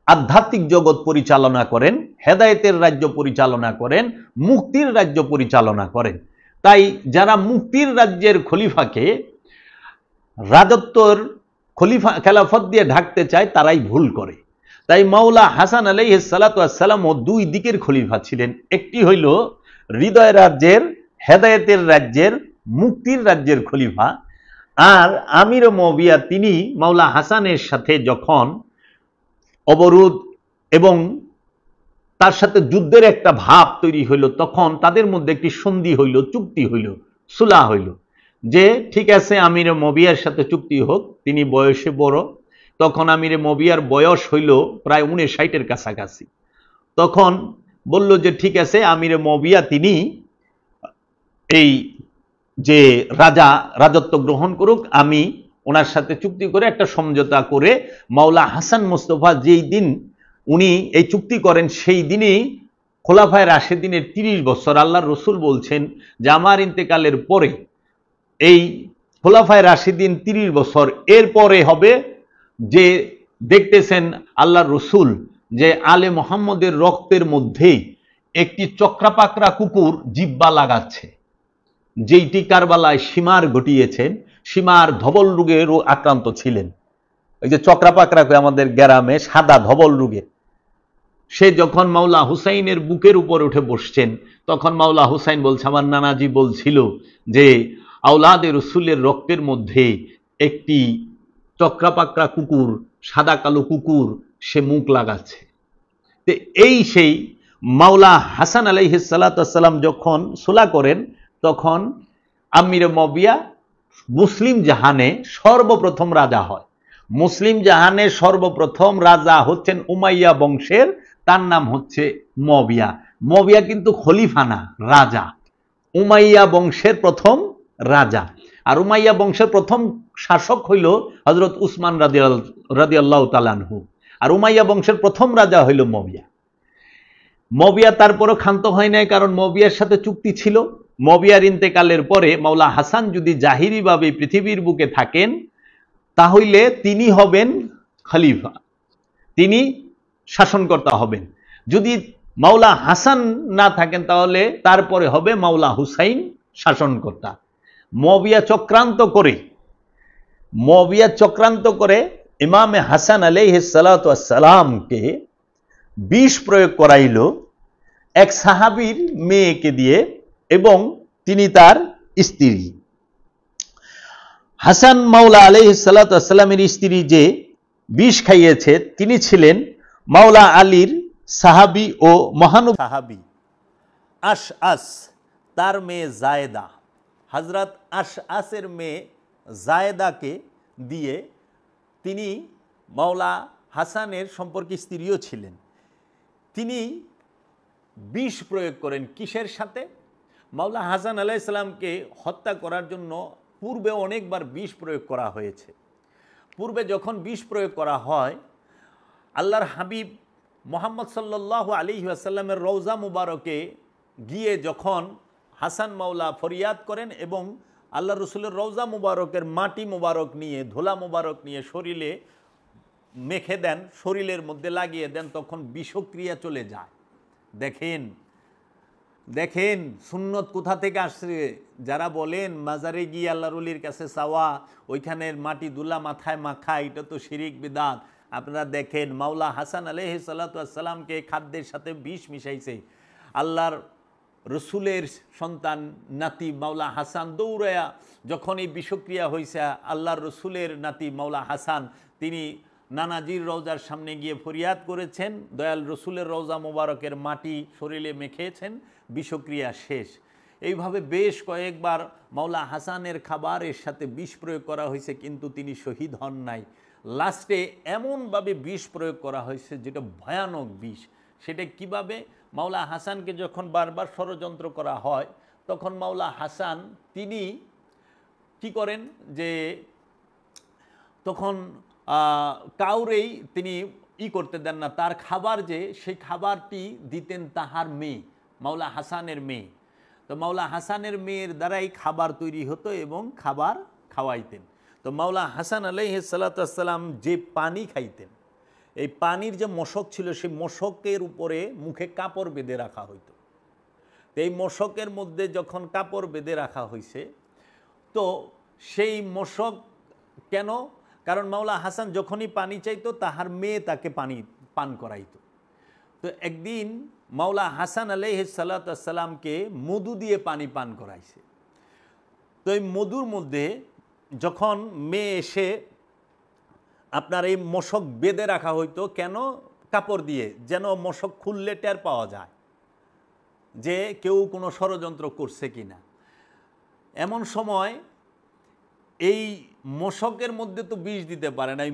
আধ্যাত্মিক জগৎ পরিচালনা করেন, হেদায়েতের রাজ্য পরিচালনা করেন, মুক্তির রাজ্য পরিচালনা করেন। তাই যারা মুক্তির রাজ্যের খলিফাকে রাজত্বর খলিফা খেলাফত দিয়ে ঢাকতে চায় তারাই ভুল করে। তাই মাওলা হাসান আলাইহিস সালাতু ওয়াস সালাম 2 দিকের খলিফা ছিলেন। একটি হইল হৃদয় রাজ্যের, হেদায়েতের রাজ্যের, মুক্তির রাজ্যের খলিফা। আর আমির মুয়াবিয়া তিনি মাওলা হাসানের সাথে যখন অবরোধ এবং তার সাথে যুদ্ধের একটা ভাব তৈরি হইল, তখন তাদের মধ্যে একটি সন্ধি হইল, চুক্তি হইল, সুলাহ হইল যে ঠিক আছে আমির মুয়াবিয়ার সাথে চুক্তি হোক। তিনি বয়সে বড়, তখন আমির মুয়াবিয়ার বয়স হইল প্রায় 59-এর কাছাকাছি। তখন বলল যে ঠিক আছে আমির মুয়াবিয়া তিনি এই যে রাজত্ব গ্রহণ করুক, আমি ওনার সাথে চুক্তি করে একটা সমঝোতা করে মাওলা হাসান মুস্তাফা যেই দিন উনি এই চুক্তি করেন সেই দিনই খোলাফায়ে রাশেদিনের 30 বছর। আল্লাহর রাসূল বলছেন যে আমার ইন্তেকালের পরে এই খোলাফায়ে রাশেদিন 30 বছর, এরপরে হবে যে দেখতেছেন আল্লাহর রাসূল যে আলে মুহাম্মদের রক্তের মধ্যে একটি চক্রাপাকরা কুকুর জিহ্বা লাগাচ্ছে, যেইটি কারবালায় সীমার ঘটিয়েছেন, সীমার ধবল রোগে আক্রান্ত ছিলেন। এই যে চক্রাপাকরা আমাদের গ্রামে সাদা ধবল রোগে, সে যখন মাওলা হুসাইনের বুকের উপর উঠে বসছেন, তখন মাওলা হুসাইন বলছে আমার নানাজি বলছিল যে আওলাদে রাসূলের রক্তের মধ্যে একটি চক্রাপাকরা কুকুর, সাদা কালো কুকুর, সে মুখ লাগাচ্ছে। তো এই সেই মাওলা হাসান আলাইহিস সালাতু ওয়াস সালাম যখন সুলা করেন, তখন আমির মুয়াবিয়া মুসলিম জাহানে সর্বপ্রথম রাজা হয়। মুসলিম জাহানের সর্বপ্রথম রাজা হচ্ছেন উমাইয়া বংশের, তার নাম হচ্ছে মুয়াবিয়া। মুয়াবিয়া কিন্তু খলিফা না, রাজা। উমাইয়া বংশের প্রথম রাজা। আর উমাইয়া বংশের প্রথম শাসক হইল হযরত উসমান রাদিয়াল্লাহু তাআলা আনহু। আর উমাইয়া বংশের প্রথম রাজা হইল মুয়াবিয়া। মুয়াবিয়া তারপরও ক্ষান্ত হয় নাই, কারণ মুয়াবিয়ার সাথে চুক্তি ছিল। মুয়াবিয়ার ইন্তেকালের পরে মাওলা হাসান যদি জাহিরিভাবে পৃথিবীর বুকে থাকেন তাহলে তিনি হবেন খলিফা, তিনি শাসনকর্তা হবেন। যদি মাওলা হাসান না থাকেন তাহলে তারপরে হবে মাওলা হুসাইন শাসনকর্তা। মুয়াবিয়া চক্রান্ত করে ইমামে হাসান আলাইহিস সালাতু ওয়াস সালামকে বিষ প্রয়োগ করাইল এক সাহাবীর মেয়েকে দিয়ে, এবং তিনি তার স্ত্রী। হাসান মাওলা আলাইহিস সালাতু ওয়াস সালামের স্ত্রী যে বিষ খাইয়েছে তিনি ছিলেন মাওলা আলীর সাহাবী ও মহানুভাব সাহাবী আশআস, তার মেয়ে জায়েদা, হজরত আশআসের মেয়ে জায়েদাকে দিয়ে তিনি মাওলা হাসানের সম্পর্কে স্ত্রীও ছিলেন। তিনি বিষ প্রয়োগ করেন কিসের সাথে? মাওলা হাসান আলাইহিস সালামকে হত্যা করার জন্য পূর্বে অনেকবার বিষ প্রয়োগ করা হয়েছে। পূর্বে যখন বিষ প্রয়োগ করা হয়, আল্লাহর হাবিব মুহাম্মদ সাল্লাল্লাহু আলাইহি ওয়াসাল্লামের রওজা মুবারকে গিয়ে যখন হাসান মাওলা ফরিয়াদ করেন এবং আল্লাহ রসুলের রওজা মুবারকের মাটি মুবারক নিয়ে, ধুলা মুবারক নিয়ে শরীরে মেখে দেন, শরীরের মধ্যে লাগিয়ে দেন, তখন বিষক্রিয়া চলে যায়। দেখেন দেখেন সুন্নত কোথা থেকে আসছে। যারা বলেন মাজারে গিয়ে আল্লাহর ওলির কাছে চাওয়া, ওইখানের মাটি দুলা মাথায় মাখা, এটা তো শিরিক বিদআত। আপনারা দেখেন মাওলা হাসান আলাইহিস সালাতু ওয়াস সালামকে খাদ্যের সাথে বিষ মিশাইছে। আল্লাহর রসুলের সন্তান নাতি মাওলা হাসান দৌড়ায়া যখন এই বিষক্রিয়া হয়েছে, আল্লাহর রসুলের নাতি মাওলা হাসান তিনি নানাজির রওজার সামনে গিয়ে ফরিয়াদ করেছেন, দয়াল রসুলের রওজা মোবারকের মাটি শরীরে মেখেছেন, বিষক্রিয়া শেষ। এইভাবে বেশ কয়েকবার মাওলা হাসানের খাবারের সাথে বিষ প্রয়োগ করা হয়েছে, কিন্তু তিনি শহীদ হন নাই। লাস্টে এমনভাবে বিষ প্রয়োগ করা হয়েছে যেটা ভয়ানক বিষ। সেটা কিভাবে? মাওলা হাসানকে যখন বারবার ষড়যন্ত্র করা হয়, তখন মাওলা হাসান তিনি কি করেন যে তখন কাউরেই তিনি করতে দেন না। তার খাবার যে, সেই খাবারটি দিতেন তাহার মেয়ে, মাওলা হাসানের মেয়ে। তো মাওলা হাসানের মেয়ের দ্বারাই খাবার তৈরি হতো এবং খাবার খাওয়াইতেন। তো মাওলা হাসান আলাইহিস সালাতু ওয়াস সালাম যে পানি খাইতেন, এই পানির যে মশক ছিল, সেই মশকের উপরে মুখে কাপড় বেঁধে রাখা হইতো। তো এই মশকের মধ্যে যখন কাপড় বেঁধে রাখা হয়েছে, তো সেই মশক কেন? কারণ মাওলা হাসান যখনই পানি চাইতো, তাহার মেয়ে তাকে পানি পান করাইতো। তো একদিন মাওলা হাসান আলাইহিস সালাতু ওয়াস সালামকে মধু দিয়ে পানি পান করাইছে। তো এই মধুর মধ্যে যখন মেয়ে এসে আপনার এই মশক বেঁধে রাখা হইতো, কেন? কাপড় দিয়ে, যেন মশক খুললে টের পাওয়া যায় যে কেউ কোনো ষড়যন্ত্র করছে কিনা। এমন সময় এই মশকের মধ্যে তো বিষ দিতে পারে না।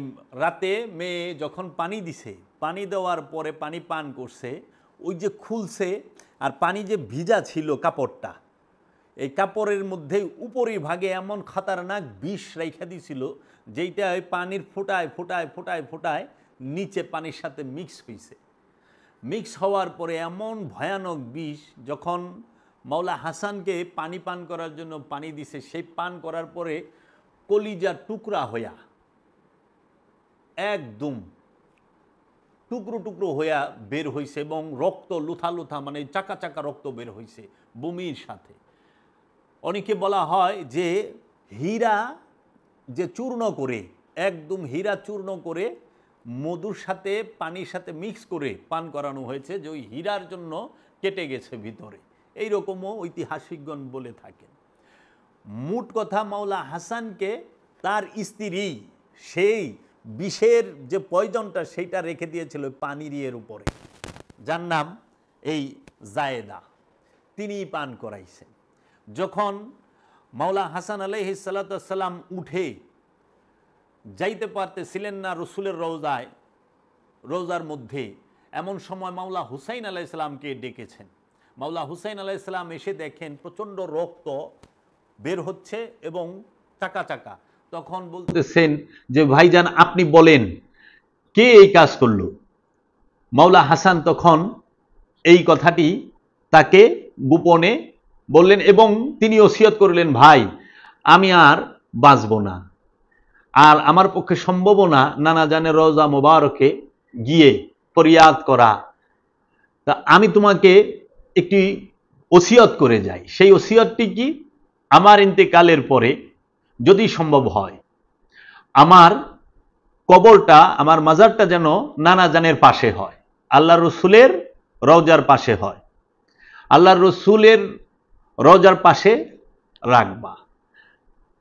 রাতে মেয়ে যখন পানি দিছে, পানি দেওয়ার পরে পানি পান করছে, ওই যে খুলছে আর পানি যে ভিজা ছিল কাপড়টা, এই কাপড়ের মধ্যে উপরি ভাগে এমন খতরনাক বিষ রেখে দিয়েছিল, যেইটা ওই পানির ফোটায় ফোটায় ফোটায় ফোটায় নিচে পানির সাথে মিক্স হয়েছে। মিক্স হওয়ার পরে এমন ভয়ানক বিষ, যখন মাওলা হাসানকে পানি পান করার জন্য পানি দিছে, সেই পান করার পরে কলিজার টুকরা হইয়া একদম টুকরো টুকরো হইয়া বের হয়েছে এবং রক্ত লুথা লুথা, মানে চাকা চাকা রক্ত বের হয়েছে বমির সাথে। অনেকে বলা হয় যে হীরা যে চূর্ণ করে, একদম হীরা চূর্ণ করে মধুর সাথে পানির সাথে মিক্স করে পান করানো হয়েছে, যে ওই হীরার জন্য কেটে গেছে ভিতরে। এইরকমও ঐতিহাসিকগণ বলে থাকেন। মোট কথা, মাওলা হাসানকে তার স্ত্রী সেই বিষের যে পয়জনটা, সেইটা রেখে দিয়েছিল পানির ইয়ের উপরে, যার নাম এই জায়েদা, তিনিই পান করাইছেন। যখন মাওলা হাসান আলাইহিস সালাতু ওয়াস সালাম উঠে যাইতে পারতেছিলেন না রসুলের রওজার মধ্যে, এমন সময় মাওলা হুসাইন আলাইহিস সালামকে ডেকেছেন। মাওলা হুসাইন আলাইহিস সালাম এসে দেখেন প্রচণ্ড রক্ত বের হচ্ছে এবং চাকা চাকা। তখন বলতেছেন যে ভাইজান আপনি বলেন কে এই কাজ করলো? মাওলা হাসান তখন এই কথাটি তাকে গোপনে বললেন এবং তিনি ওসিয়ত করলেন, ভাই আমি আর বাঁচব না, আর আমার পক্ষে সম্ভব না নানা জানের রওজা মোবারকে গিয়ে ফরিয়াদ করা। তা আমি তোমাকে একটি ওসিয়ত করে যাই। সেই ওসিয়তটি কি? আমার ইন্তেকালের পরে যদি সম্ভব হয়, আমার কবরটা, আমার মাজারটা যেন নানা জানের পাশে হয়, আল্লাহর রসুলের রওজার পাশে হয়। আল্লাহর রসুলের রওজার পাশে রাখবা।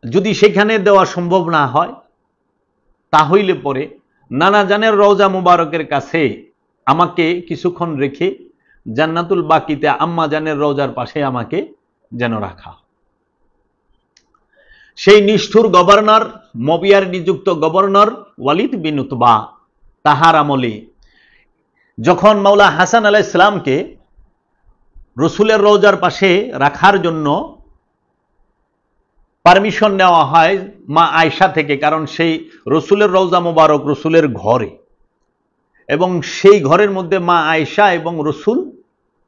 যদি সেখানে দেওয়া সম্ভব না হয়, তাহলে পরে নানা জানের রওজা মুবারকের কাছে আমাকে কিছুক্ষণ রেখে জান্নাতুল বাকিতে আম্মা জানের রওজার পাশে আমাকে যেন রাখা। সেই নিষ্ঠুর গভর্নর, মবিয়ার নিযুক্ত গভর্নর ওয়ালিদ বিন উতবা, তাহার আমলে যখন মাওলা হাসান আলাইহিস সালামকে রসুলের রওজার পাশে রাখার জন্য পারমিশন নেওয়া হয় মা আয়েশা থেকে, কারণ সেই রসুলের রওজা মোবারক রসুলের ঘরে, এবং সেই ঘরের মধ্যে মা আয়েশা এবং রসুল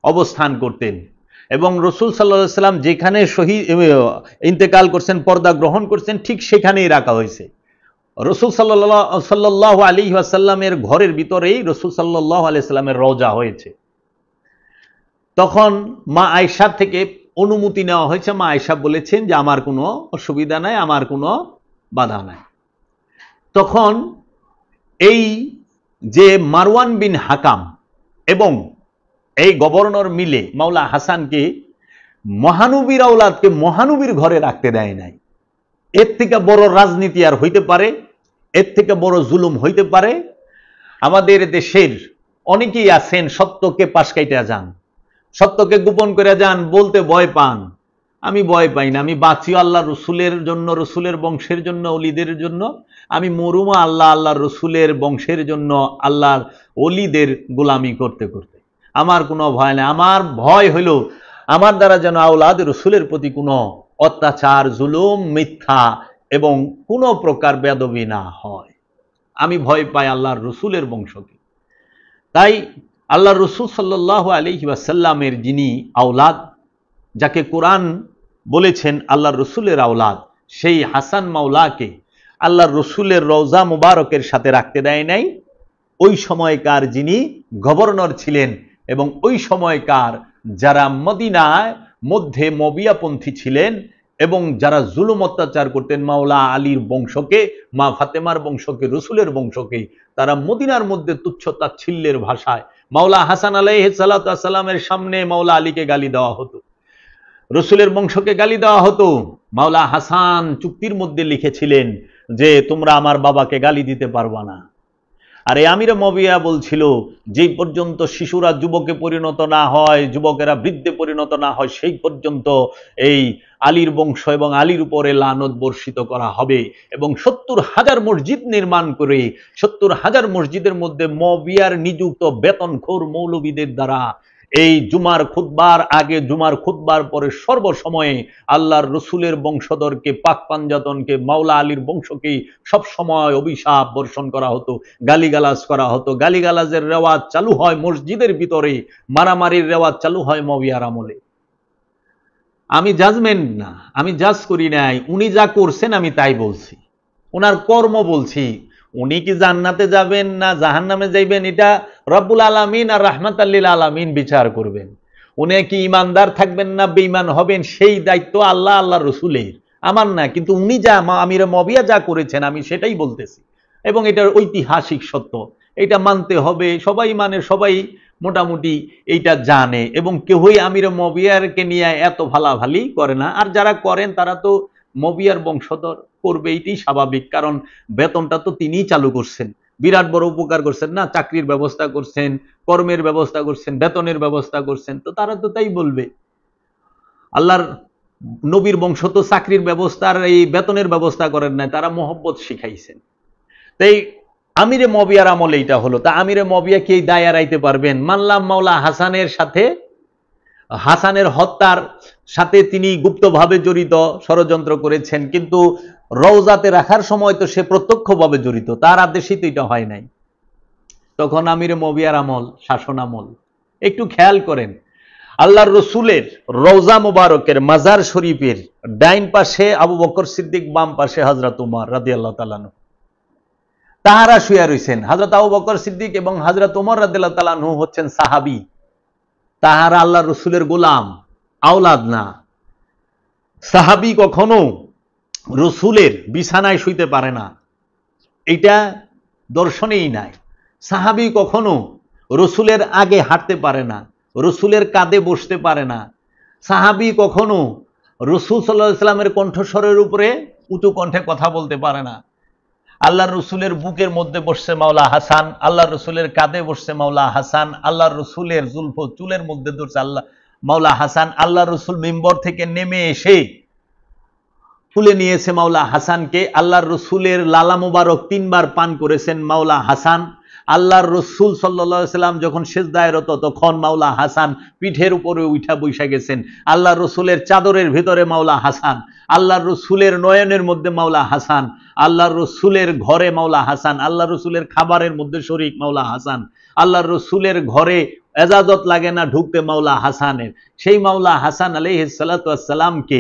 অবস্থান করতেন, এবং রসুল সাল্লাল্লাহু আলাইহি সাল্লাম যেখানে ইন্তেকাল করছেন, পর্দা গ্রহণ করছেন, ঠিক সেখানেই রাখা হয়েছে। রসুল সাল্লাল্লাহু আলাইহি ওয়াসাল্লামের ঘরের ভিতরেই রসুল সাল্লাল্লাহু আলাইহি সাল্লামের রওজা হয়েছে। তখন মা আয়েশা থেকে অনুমতি নেওয়া হয়েছে। মা আয়েশা বলেছেন যে আমার কোনো অসুবিধা নাই, আমার কোনো বাধা নাই। তখন এই যে মারওয়ান বিন হাকাম এবং এই গভর্নর মিলে মাওলা হাসানকে, মহানবীর আওলাদকে মহানবীর ঘরে রাখতে দেয় নাই। এর থেকে বড় রাজনীতি আর হইতে পারে? এর থেকে বড় জুলুম হইতে পারে? আমাদের দেশের অনেকেই আছেন সত্যকে পাশ কাইটা যান, সত্যকে গোপন করে যান, বলতে ভয় পান। আমি ভয় পাই না, আমি বাঁচিও আল্লাহ রসুলের জন্য, রসুলের বংশের জন্য, অলিদের জন্য। আমি মরুমা আল্লাহ রসুলের বংশের জন্য, আল্লাহর অলিদের গোলামি করতে করতে। আমার কোনো ভয় নেই। আমার ভয় হইল আমার দ্বারা যেন আওলাদ রসুলের প্রতি কোনো অত্যাচার, জুলুম, মিথ্যা এবং কোনো প্রকার বেয়াদবি না হয়। আমি ভয় পাই আল্লাহর রসুলের বংশকে। তাই আল্লাহ রসুল সাল্লাল্লাহু আলাইহি ওয়াসাল্লামের যিনি আওলাদ, যাকে কোরআন বলেছেন আল্লাহর রসুলের আওলাদ, সেই হাসান মাওলাকে আল্লাহর রসুলের রওজা মুবারকের সাথে রাখতে দেয় নাই। ওই সময়কার যিনি গভর্নর ছিলেন এবং ওই সময়কার যারা মদিনায় মধ্যে মবিয়াপন্থী ছিলেন এবং যারা জুলুম অত্যাচার করতেন মাওলা আলীর বংশকে, মা ফাতেমার বংশকে, রসুলের বংশকে, তারা মদিনার মধ্যে তুচ্ছ তাচ্ছিল্যের ভাষায় মাওলা হাসান আলাইহিস সালাতু ওয়াস সালামের সামনে মাওলা আলীকে গালি দেওয়া হতো, রসুলের বংশকে গালি দেওয়া হতো। মাওলা হাসান চুক্তির মধ্যে লিখেছিলেন যে তোমরা আমার বাবাকে গালি দিতে পারবা না। আর এই আমিরে মবিয়া বলছিল যেই পর্যন্ত শিশুরা যুবকে পরিণত না হয়, যুবকেরা বৃদ্ধে পরিণত না হয়, সেই পর্যন্ত এই আলীর বংশ এবং আলীর উপরে লানত বর্ষিত করা হবে, এবং ৭০,০০০ মসজিদ নির্মাণ করে ৭০,০০০ মসজিদের মধ্যে মবিয়ার নিযুক্ত বেতনখোর মৌলবীদের দ্বারা এই জুমার খুতবার আগে, জুমার খুতবার পরে সর্বসময়ে আল্লাহর রসুলের বংশধরকে, পাক পাঞ্জাতনকে, মাওলা আলীর বংশকে সব সময় অভিশাপ বর্ষণ করা হতো, গালিগালাজ করা হতো। গালিগালাজের রেওয়াজ চালু হয় মসজিদের ভিতরে, মারামারির রেওয়াজ চালু হয় মবিয়ার আমলে। আমি জাজমেন্ট না, আমি জাজ করি নাই, উনি যা করছেন আমি তাই বলছি, ওনার কর্ম বলছি। উনি কি জান্নাতে যাবেন না জাহান্নামে যাইবেন এটা রব্বুল আলামিন আর রাহমাতাল লিল আলামিন বিচার করবেন। উনি কি ইমানদার থাকবেন না বেঈমান হবেন সেই দায়িত্ব আল্লাহ, আল্লাহর রসুলের, আমার না। কিন্তু উনি যা আমিরে মবিয়া যা করেছেন আমি সেটাই বলতেছি, এবং এটার ঐতিহাসিক সত্য, এটা মানতে হবে। সবাই মানে, সবাই মোটামুটি এইটা জানে, এবং কেউই আমিরে মবিয়ারকে নিয়ে এত ভালাভালি করে না। আর যারা করেন তারা তো মবিয়ার বংশধর, করবে, এইটাই স্বাভাবিক, কারণ বেতনটা তো তিনিই চালু করছেন, বিরাট বড় উপকার করছেন না, চাকরির ব্যবস্থা করছেন, কর্মের ব্যবস্থা করছেন, বেতনের ব্যবস্থা করছেন, তো তারা তো তাই বলবে। আল্লাহর নবীর বংশ তো চাকরির ব্যবস্থা আর এই বেতনের ব্যবস্থা করেন নাই, তারা মোহব্বত শিখাইছেন। তাই আমিরে মবিয়ার আমল এইটা হলো। তা আমিরে মবিয়া কি এই দায় এড়াইতে পারবেন? মানলাম মাওলা হাসানের সাথে, হাসানের হত্যার সাথে তিনি গুপ্তভাবে জড়িত, ষড়যন্ত্র করেছেন, কিন্তু রওজাতে রাখার সময় তো সে প্রত্যক্ষভাবে জড়িত, তার আদেশেই তো এটা হয় নাই। তখন আমিরে মবিয়ার আমল, শাসন আমল। একটু খেয়াল করেন, আল্লাহর রসুলের রওজা মুবারকের মাজার শরীফের ডাইন পাশে আবু বকর সিদ্দিক, বাম পাশে হযরত উমর রাদিয়াল্লাহু তাআলা আনহু, তাহারা শুয়ে রয়েছেন। হযরত আবু বকর সিদ্দিক এবং হযরত উমর রাদিয়াল্লাহু তাআলা আনহু হচ্ছেন সাহাবী, তাহারা আল্লাহর রসুলের গোলাম, আওলাদ না। সাহাবী কখনো রসুলের বিছানায় শুইতে পারে না, এটা দর্শনেই নাই। সাহাবী কখনো রসুলের আগে হাঁটতে পারে না, রসুলের কাঁধে বসতে পারে না। সাহাবী কখনো রসুল সাল্লাল্লাহু আলাইহি ওয়াসাল্লামের কণ্ঠস্বরের উপরে উঁচু কণ্ঠে কথা বলতে পারে না। আল্লাহর রসুলের বুকের মধ্যে বসছে মাওলা হাসান, আল্লাহর রসুলের কাঁধে বসছে মাওলা হাসান, আল্লাহর রসুলের জুলফ চুলের মধ্যে ধরছে মাওলা হাসান। আল্লাহর রসুল মিম্বর থেকে নেমে এসে তুলে নিয়েছে মাওলা হাসানকে। আল্লাহর রসুলের লালা মুবারক 3 বার পান করেছেন মাওলা হাসান। আল্লাহর রসুল সাল্লাল্লাহু আলাইহি সাল্লাম যখন সিজদায় রত তখন মাওলা হাসান পিঠের উপরে উঠা বৈশা গেছেন। আল্লাহর রসুলের চাদরের ভিতরে মাওলা হাসান, আল্লাহর রসুলের নয়নের মধ্যে মাওলা হাসান, আল্লাহর রসুলের ঘরে মাওলা হাসান, আল্লাহর রসুলের খাবারের মধ্যে শরীক মাওলা হাসান, আল্লাহর রসুলের ঘরে এজাজত লাগে না ঢুকতে মাওলা হাসানের। সেই মাওলা হাসান আলাইহিস সালাতু ওয়াস সালামকে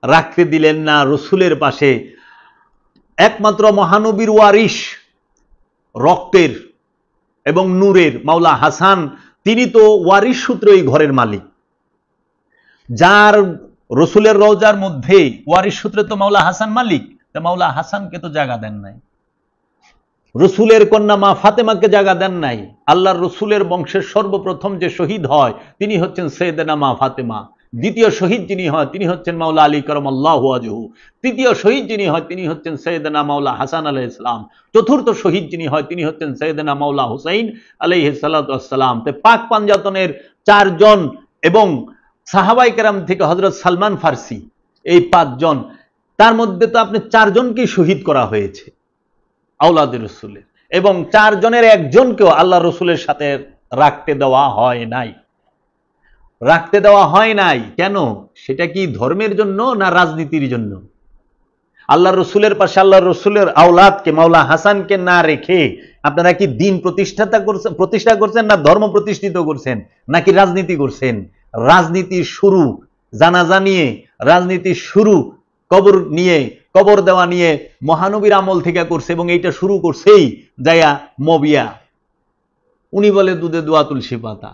রাখতে দিলেন না রসুলের পাশে। একমাত্র মহানবীর ওয়ারিশ, রক্তের এবং নূরের মাওলা হাসান, তিনি তো ওয়ারিশ সূত্রে এই ঘরের মালিক। যার রসুলের রওজার মধ্যে ওয়ারিশ সূত্রে তো মাওলা হাসান মালিক, তা মাওলা হাসানকে তো জায়গা দেন নাই। রসুলের কন্যা মা ফাতেমাকে জায়গা দেন নাই। আল্লাহর রসুলের বংশের সর্বপ্রথম যে শহীদ হয় তিনি হচ্ছেন সৈয়দনা মা ফাতেমা। দ্বিতীয় শহীদ যিনি হয় তিনি হচ্ছেন মাওলা আলী কারামাল্লাহু ওয়াজহু। তৃতীয় শহীদ যিনি হয় তিনি হচ্ছেন সৈয়দনা মাওলা হাসান আলাইহিস সালাম। চতুর্থ শহীদ যিনি হয় তিনি হচ্ছেন সৈয়দনা মাওলা হুসাইন আলাইহিস সালাতু ওয়াস সালাম। তে পাক পাঞ্জাতনের 4 জন এবং সাহাবায়ে কেরাম থেকে হযরত সালমান ফারসি, এই 5 জন, তার মধ্যে তো আপনি 4 জনকেই শহীদ করা হয়েছে আওলাদে রসুলের, এবং 4 জনের একজনকেও আল্লাহ রসুলের সাথে রাখতে দেওয়া হয় নাই। রাখতে দেওয়া হয় নাই কেন? সেটা কি ধর্মের জন্য না রাজনীতির জন্য? আল্লাহ রসুলের পাশে আল্লাহ রসুলের আওলাদকে মাওলা হাসানকে না রেখে আপনারা কি দিন প্রতিষ্ঠা করছেন না ধর্ম প্রতিষ্ঠিত করছেন নাকি রাজনীতি করছেন? রাজনীতির শুরু জানাজা নিয়ে, রাজনীতির শুরু কবর নিয়ে, কবর দেওয়া নিয়ে মহানবীর আমল থেকে করছে, এবং এইটা শুরু করছেই যায়া মবিয়া। উনি বলে দুধে দোয়া তুলসী পাতা।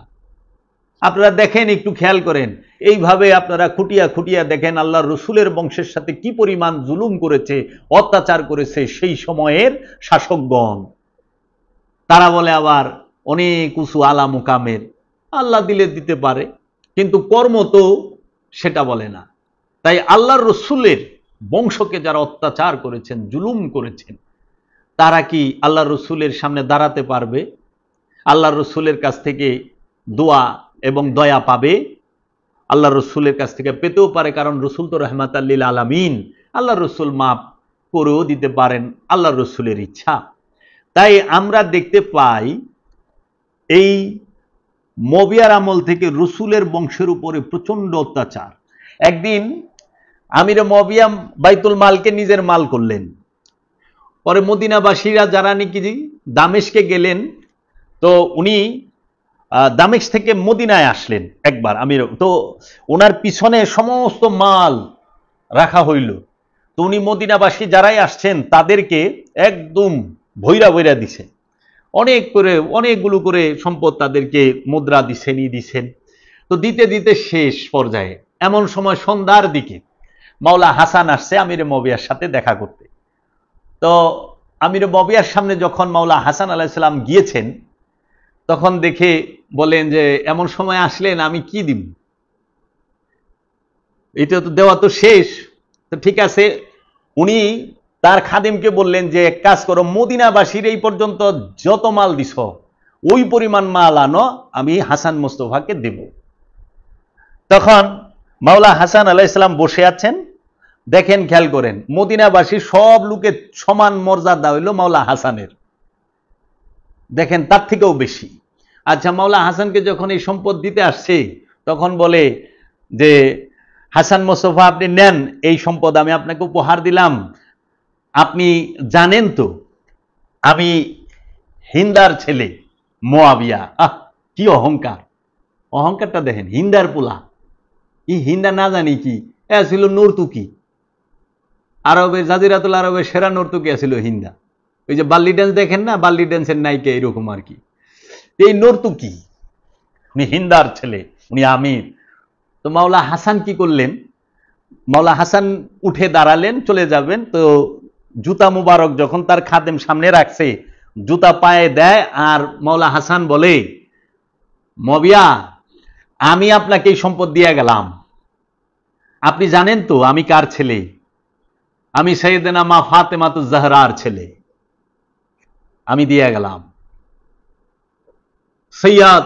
আপনারা দেখেন, একটু খেয়াল করেন, এইভাবে আপনারা খুঁটিয়া খুঁটিয়া দেখেন আল্লাহর রসুলের বংশের সাথে কি পরিমাণ জুলুম করেছে, অত্যাচার করেছে সেই সময়ের শাসকগণ। তারা বলে আবার অনেক উঁচু আলা মুকামের, আল্লাহ দিলে দিতে পারে, কিন্তু কর্ম তো সেটা বলে না। তাই আল্লাহর রসুলের বংশকে যারা অত্যাচার করেছেন, জুলুম করেছেন, তারা কি আল্লাহর রসুলের সামনে দাঁড়াতে পারবে? আল্লাহর রসুলের কাছ থেকে দোয়া এবং দয়া পাবে? আল্লাহর রসুলের কাছ থেকে পেতেও পারে, কারণ রসুল তো রহমাতাল লিল আলামিন। আল্লাহর রসুল মাফ করেও দিতে পারেন, আল্লাহর রসুলের ইচ্ছা। তাই আমরা দেখতে পাই এই মবিয়ার আমল থেকে রসুলের বংশের উপরে প্রচন্ড অত্যাচার। একদিন আমিরে মবিয়া বাইতুল মালকে নিজের মাল করলেন। পরে মদিনাবাসীরা যারা নাকি দামেস্কে গেলেন, তো উনি দামেস্ক থেকে মদিনায় আসলেন একবার, আমির তো ওনার পিছনে সমস্ত মাল রাখা হইল। তো উনি মদিনাবাসী যারাই আসছেন তাদেরকে একদম ভৈরা ভৈরা দিছে, অনেক করে অনেকগুলো করে সম্পদ তাদেরকে মুদ্রা দিছেন। তো দিতে দিতে শেষ পর্যায়ে এমন সময় সন্ধ্যার দিকে মাওলা হাসান আসছে আমিরে মবিয়ার সাথে দেখা করতে। তো আমিরে মবিয়ার সামনে যখন মাওলা হাসান আলাইহিস সালাম গিয়েছেন, তখন দেখে বলেন যে এমন সময় আসলেন, আমি কি দিব? এটা তো দেওয়া তো শেষ। তো ঠিক আছে, উনি তার খাদিমকে বললেন যে এক কাজ করো, মদিনাবাসীর এই পর্যন্ত যত মাল দিছ ওই পরিমাণ মাল আনো, আমি হাসান মোস্তফাকে দেব। তখন মাওলা হাসান আলাইহিস সালাম বসে আছেন। দেখেন, খেয়াল করেন, মদিনাবাসী সব লোকের সমান মর্যাদা হইল মাওলা হাসানের, দেখেন তার থেকেও বেশি। আচ্ছা, মাওলা হাসানকে যখন এই সম্পদ দিতে আসছে তখন বলে যে হাসান মোস্তফা আপনি নেন, এই সম্পদ আমি আপনাকে উপহার দিলাম। আপনি জানেন তো আমি হিন্দার ছেলে মুয়াবিয়া। কি অহংকার! অহংকারটা দেখেন, হিন্দার পোলা। এই হিন্দা না জানি কি ছিল নর্তুকি, আরবের জাজিরাতুল আরবের সেরা নর্তুকি ছিল হিন্দা। ওই যে বাল্লি ড্যান্স দেখেন না, বাল্লি ড্যান্সের নায়িকা এরকম আর কি। এই নর্তুকি, উনি হিন্দার ছেলে, উনি আমির। তো মাওলা হাসান কি করলেন? মাওলা হাসান উঠে দাঁড়ালেন, চলে যাবেন। তো জুতা মুবারক যখন তার খাদেম সামনে রাখছে, জুতা পায়ে দেয়, আর মাওলা হাসান বলে, মবিয়া আমি আপনাকে এই সম্পদ দিয়ে গেলাম, আপনি জানেন তো আমি কার ছেলে? আমি সাইয়েদেনা মা ফাতেমাতুজ জাহরার ছেলে, আমি দিয়ে গেলাম। সৈয়দ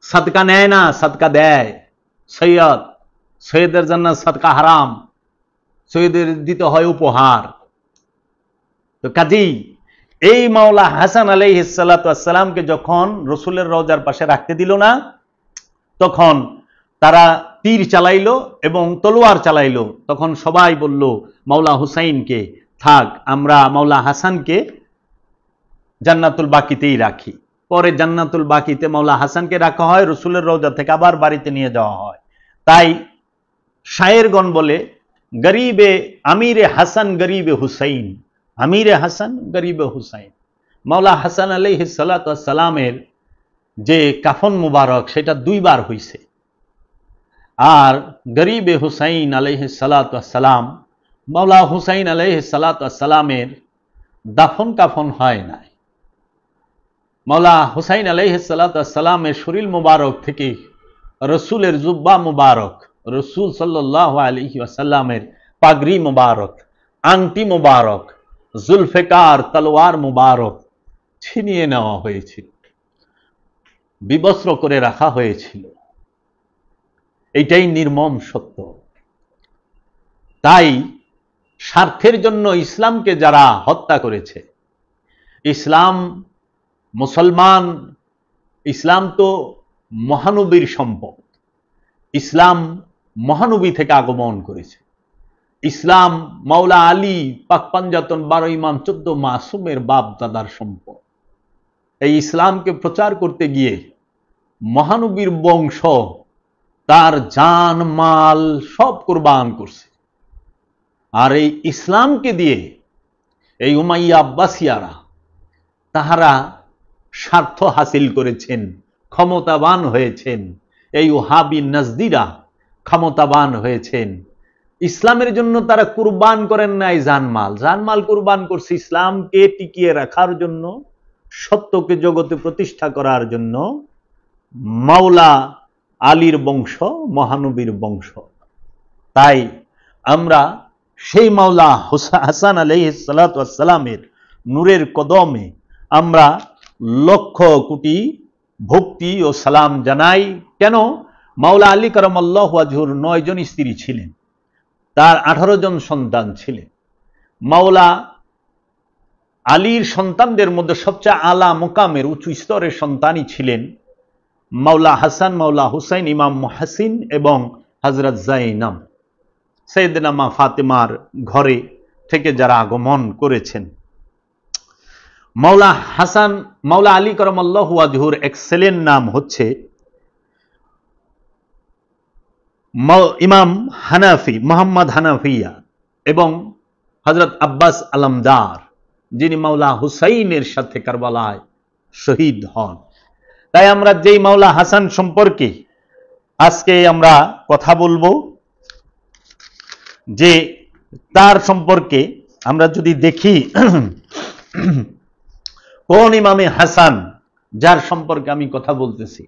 সদকা নেয় না, সদকা দেয়। সৈয়দ, সৈয়দের জন্য সদকা হারাম, সৈয়দের দিতে হয় উপহার। তো কাজী এই মাওলা হাসান আলাইহিস সালাতু ওয়াস সালামকে যখন রসুলের রওজার পাশে রাখতে দিল না, তখন তারা তীর চালাইলো এবং তলোয়ার চালাইলো। তখন সবাই বলল মাওলা হুসাইনকে থাক, আমরা মাওলা হাসানকে জান্নাতুল বাকিতেই রাখি। পরে জান্নাতুল বাকিতে মাওলা হাসানকে রাখা হয়, রসুলের রওজা থেকে আবার বাড়িতে নিয়ে যাওয়া হয়। তাই শায়েরগণ বলে, গরিবে আমিরে হাসান গরিবে হুসাইন, আমিরে হাসান গরিবে হুসাইন। মাওলা হাসান আলাইহিস সালাতু ওয়াস সালামের যে কাফন মুবারক সেটা দুইবার হইছে, আর গরিবে হুসাইন আলাইহিস সালাতু ওয়াস সালাম, মাওলা হুসাইন আলাইহিস সালাতু ওয়াস সালামের দাফন কাফন হয় নাই। মাওলা হুসাইন আলাইহিস সালাতু ওয়াস সালামের শরীর মুবারক থেকে রসুলের জুব্বা মুবারক, রসুল সাল্লাল্লাহু আলাইহি ওয়াসাল্লামের পাগড়ি মুবারক, আংটি মুবারক, জুলফিকার তলোয়ার মুবারক ছিনিয়ে নেওয়া হয়েছিল, বিবস্ত্র করে রাখা হয়েছিল। এইটাই নির্মম সত্য। তাই স্বার্থের জন্য ইসলামকে যারা হত্যা করেছে, ইসলাম, মুসলমান, ইসলাম তো মহানবীর সম্পদ, ইসলাম মহানবী থেকে আগমন করেছে। ইসলাম মাওলা আলী পাক পাঞ্জাতন 12 ইমাম 14 মাসুমের বাপ দাদার সম্পদ। এই ইসলামকে প্রচার করতে গিয়ে মহানবীর বংশ তার জান মাল সব কুরবান করছে। আর এই ইসলামকে দিয়ে এই উমাইয়া আব্বাসিয়ারা তাহারা স্বার্থ হাসিল করেছেন, ক্ষমতাবান হয়েছেন। এই ওহাবি নাজদিরা ক্ষমতাবান হয়েছেন। ইসলামের জন্য তারা কুরবান করেন নাই জানমাল, জানমাল কুরবান করছে ইসলামকে টিকিয়ে রাখার জন্য, সত্যকে জগতে প্রতিষ্ঠা করার জন্য। মাওলা আলীর বংশ মহানবীর বংশ। তাই আমরা সেই মাওলা হাসান আলাইহিস সালাতু ওয়াস সালামের নূরের কদমে আমরা লক্ষ কোটি ভক্তি ও সালাম জানাই। কেন? মাওলা আলী কারামাল্লাহু ওয়াজহুর 9 জন স্ত্রী ছিলেন, তার 18 জন সন্তান ছিলেন। মাওলা আলীর সন্তানদের মধ্যে সবচেয়ে আলা মুকামের উঁচু স্তরের সন্তানই ছিলেন মাওলা হাসান, মাওলা হুসাইন, ইমাম মুহাসিন এবং হযরত যায়েনব, সাইয়েদেনা মা ফাতেমার ঘরে থেকে যারা আগমন করেছেন। মাওলা হাসান, মাওলা আলী কারামাল্লাহু ওয়াজহুর এক্সেলেন্ট নাম হচ্ছে ইমাম হানাফি, মোহাম্মদ হানাফিয়া এবং হযরত আব্বাস আলমদার, যিনি মাওলা হুসাইনের সাথে কারবালায় শহীদ হন। তাই আমরা যেই মাওলা হাসান সম্পর্কে আজকে আমরা কথা বলবো, যে তার সম্পর্কে আমরা যদি দেখি কোন ইমামে হাসান যার সম্পর্কে আমি কথা বলতেছি,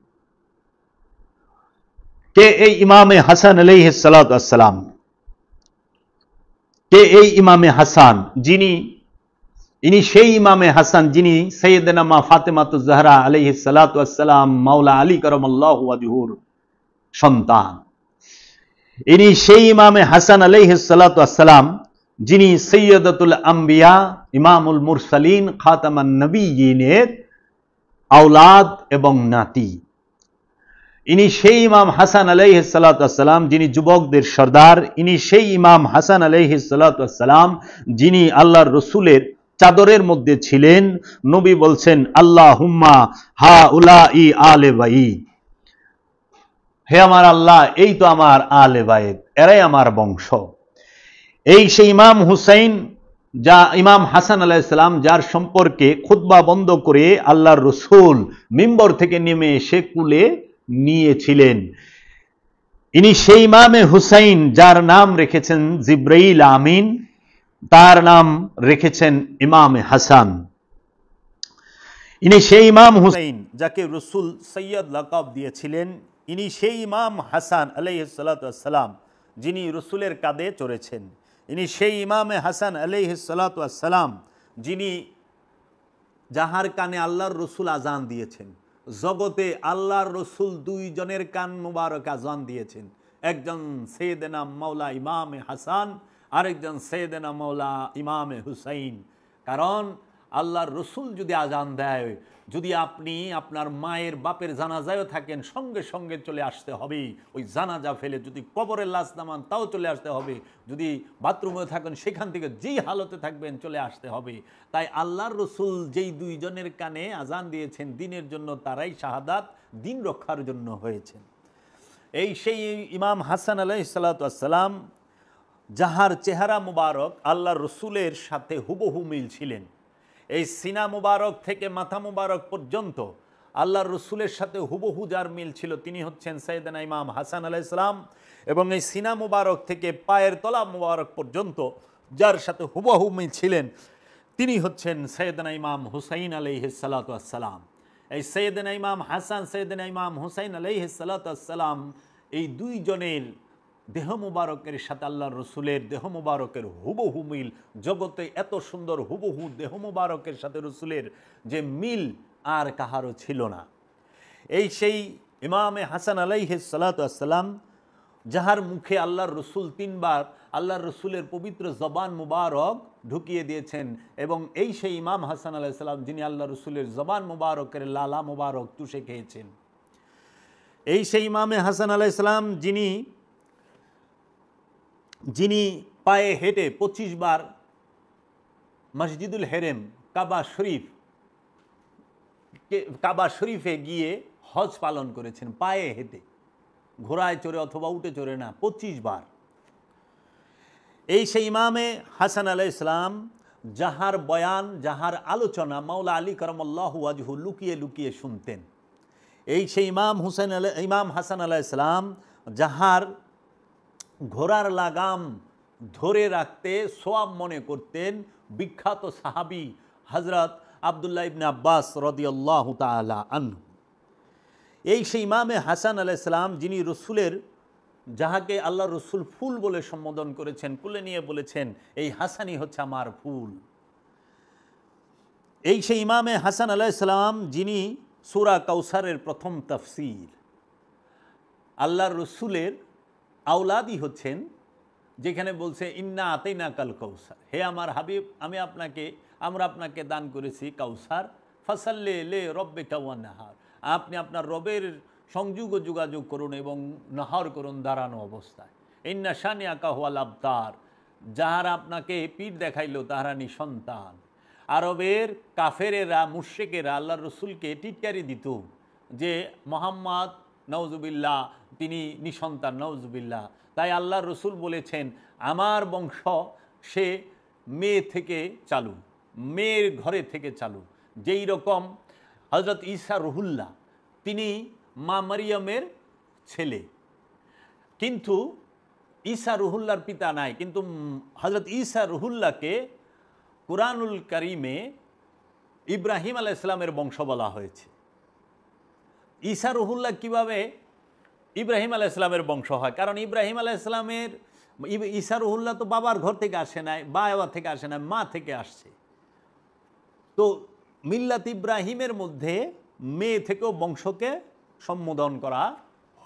কে এই ইমামে হাসান আলাইহিস সালাতু ওয়াস সালাম, কে এই ইমামে হাসান, ইনি সেই ইমামে হাসান যিনি সাইয়েদেনা মা ফাতেমাতুজ জাহরা আলাইহিস সালাতু ওয়াস সালাম মাওলা আলী কারামাল্লাহু ওয়াজহুর সন্তান। ইনি সেই ইমামে হাসান আলাইহিস সালাতু ওয়াস সালাম যিনি সৈয়দাতুল আম্বিয়া, ইমামুল মুরসালিন, খাতামান নবিয়্যিনের আওলাদ এবং নাতি। ইনি সেই ইমাম হাসান আলাইহিস সালাতু ওয়াস সালাম যিনি যুবকদের সর্দার। ইনি সেই ইমাম হাসান আলাইহিস সালাতু ওয়াস সালাম যিনি আল্লাহর রসুলের চাদরের মধ্যে ছিলেন। নবী বলছেন, আল্লাহুম্মা হাউলাই আলে বাইত, হে আমার আল্লাহ, এই তো আমার আলে বাইত, এরাই আমার বংশ। এই সেই ইমাম হুসাইন, যা ইমাম হাসান আলাইহিস সালাম যার সম্পর্কে খুতবা বন্ধ করে আল্লাহর রসুল মিম্বর থেকে নেমে এসে কুলে নিয়েছিলেন। ইনি সেই ইমামে হুসাইন যার নাম রেখেছেন জিব্রাইল আমিন, তার নাম রেখেছেন ইমামে হাসান। ইনি সেই ইমাম হুসাইন যাকে রসুল সৈয়দ লাকাব দিয়েছিলেন। ইনি সেই ইমাম হাসান আলাইহিস সালাতু ওয়াস সালাম যিনি রসুলের কাঁধে চড়েছেন। ইনি সেই ইমামে হাসান আলাইহিস সালাতু ওয়াস সালাম যিনি যাহার কানে আল্লাহর রসুল আজান দিয়েছেন। জগতে আল্লাহর রসুল দুইজনের কান মুবারক আজান দিয়েছেন, একজন সৈয়দনা মাওলা ইমামে হাসান, আরেকজন সৈয়দনা মাওলা ইমামে হুসাইন। কারণ আল্লাহর রসুল যদি আজান দেয়, যদি আপনি আপনার মায়ের বাপের জানাজায়ও থাকেন, সঙ্গে সঙ্গে চলে আসতে হবে ওই জানাজা ফেলে। যদি কবরের লাশ নামান তাও চলে আসতে হবে। যদি বাথরুমে থাকেন সেখান থেকে যেই হালতে থাকবেন চলে আসতে হবে। তাই আল্লাহর রসুল যেই দুইজনের কানে আজান দিয়েছেন দিনের জন্য, তারাই শাহাদাত দিন রক্ষার জন্য হয়েছেন। এই সেই ইমাম হাসান আলাইহিস সালাতু ওয়াস সালাম যাহার চেহারা মুবারক আল্লাহর রসুলের সাথে হুবহু মিল ছিলেন। এই সিনা মুবারক থেকে মাথা মুবারক পর্যন্ত আল্লাহর রসুলের সাথে হুবহু যার মিল ছিল তিনি হচ্ছেন সাইয়েদনা ইমাম হাসান আলাইহিস সালাম। এবং এই সিনা মুবারক থেকে পায়ের তলা মুবারক পর্যন্ত যার সাথে হুবহু মিল ছিলেন তিনি হচ্ছেন সাইয়েদনা ইমাম হুসাইন আলাইহিস সালাতু ওয়াস সালাম। এই সাইয়েদনা ইমাম হাসান, সাইয়েদনা ইমাম হুসাইন আলাইহিস সালাতু ওয়াস সালাম, এই দুইজনের দেহ মুবারকের সাথে আল্লাহর রসুলের দেহ মুবারকের হুবহু মিল। জগতে এত সুন্দর হুবহু দেহ মুবারকের সাথে রসুলের যে মিল আর কাহারও ছিল না। এই সেই ইমামে হাসান আলাইহিস সালাতু ওয়াস সালাম যাহার মুখে আল্লাহর রসুল 3 বার আল্লাহর রসুলের পবিত্র জবান মুবারক ঢুকিয়ে দিয়েছেন। এবং এই সেই ইমাম হাসান আলাইহিস সালাম যিনি আল্লাহর রসুলের জবান মুবারকের লালা মুবারক চুষে খেয়েছেন। এই সেই ইমামে হাসান আলাইহিস সালাম যিনি পায়ে হেঁটে 25 বার মসজিদুল হেরেম কাবা শরীফে গিয়ে হজ পালন করেছেন, পায়ে হেঁটে, ঘোড়ায় চড়ে অথবা উটে চড়ে না, 25 বার। এই সেই ইমামে হাসান আলাইহিস সালাম যাহার বয়ান, যাহার আলোচনা মাওলা আলী কারামাল্লাহু ওয়াজহু লুকিয়ে লুকিয়ে শুনতেন। এই সেই ইমাম হাসান আলাইহিস সালাম যাহার ঘোড়ার লাগাম ধরে রাখতে সোয়াব মনে করতেন বিখ্যাত সাহাবী হযরত আব্দুল্লাহ ইবনে আব্বাস রাদিয়াল্লাহু তাআলা আনহু। এই সেই ইমামে হাসান আলাইহিস সালাম যিনি রসুলের, যাহাকে আল্লাহ রসুল ফুল বলে সম্বোধন করেছেন, কুলে নিয়ে বলেছেন এই হাসানই হচ্ছে আমার ফুল। এই সেই ইমামে হাসান আলাইহিস সালাম যিনি সূরা কাউসারের প্রথম তাফসীর, আল্লাহর রসুলের আওলাদই হচ্ছেন, যেখানে বলছে ইন্না আতাইনা কাল কাউসার, হে আমার হাবিব আমরা আপনাকে দান করেছি কাউসার, ফাসাল্লি লে রব্বিকা ওয়ানহার, আপনি আপনার রবের সংযোগ ও যোগাযোগ করুন এবং নাহার করুন দাঁড়ানো অবস্থায়। ইন্না শানিয়াকা হুয়াল আবতার, যাহারা আপনাকে পিঠ দেখাইল তাহারা নিঃসন্তান। আরবের কাফেরেরা, মুশরিকেরা আল্লাহর রসুলকে টিটকারি দিত যে মোহাম্মদ নাউজুবিল্লাহ তিনি নিঃসন্তান, নাউজুবিল্লাহ। তাই আল্লাহর রসুল বলেছেন আমার বংশ সে মেয়ে থেকে চালু, মেয়ের ঘরে থেকে চালু। যেই রকম হযরত ঈসা রুহুল্লাহ তিনি মা মারিয়ামের ছেলে, কিন্তু ঈসা রুহুল্লাহর পিতা নাই, কিন্তু হযরত ঈসা রুহুল্লাহকে কুরআনুল কারীমে ইব্রাহিম আলাইহিস সালামের বংশ বলা হয়েছে। ঈসা রুহুল্লাহ কিভাবে ইব্রাহিম আলাইহিস সালামের বংশ হয়? কারণ ইব্রাহিম আলাইহিস সালামের, ঈসা রুহুল্লাহ তো বাবার ঘর থেকে আসে নাই, বাবা থেকে আসে নাই, মা থেকে আসছে। তো মিল্লাত ইব্রাহিমের মধ্যে মেয়ে থেকেও বংশকে সম্বোধন করা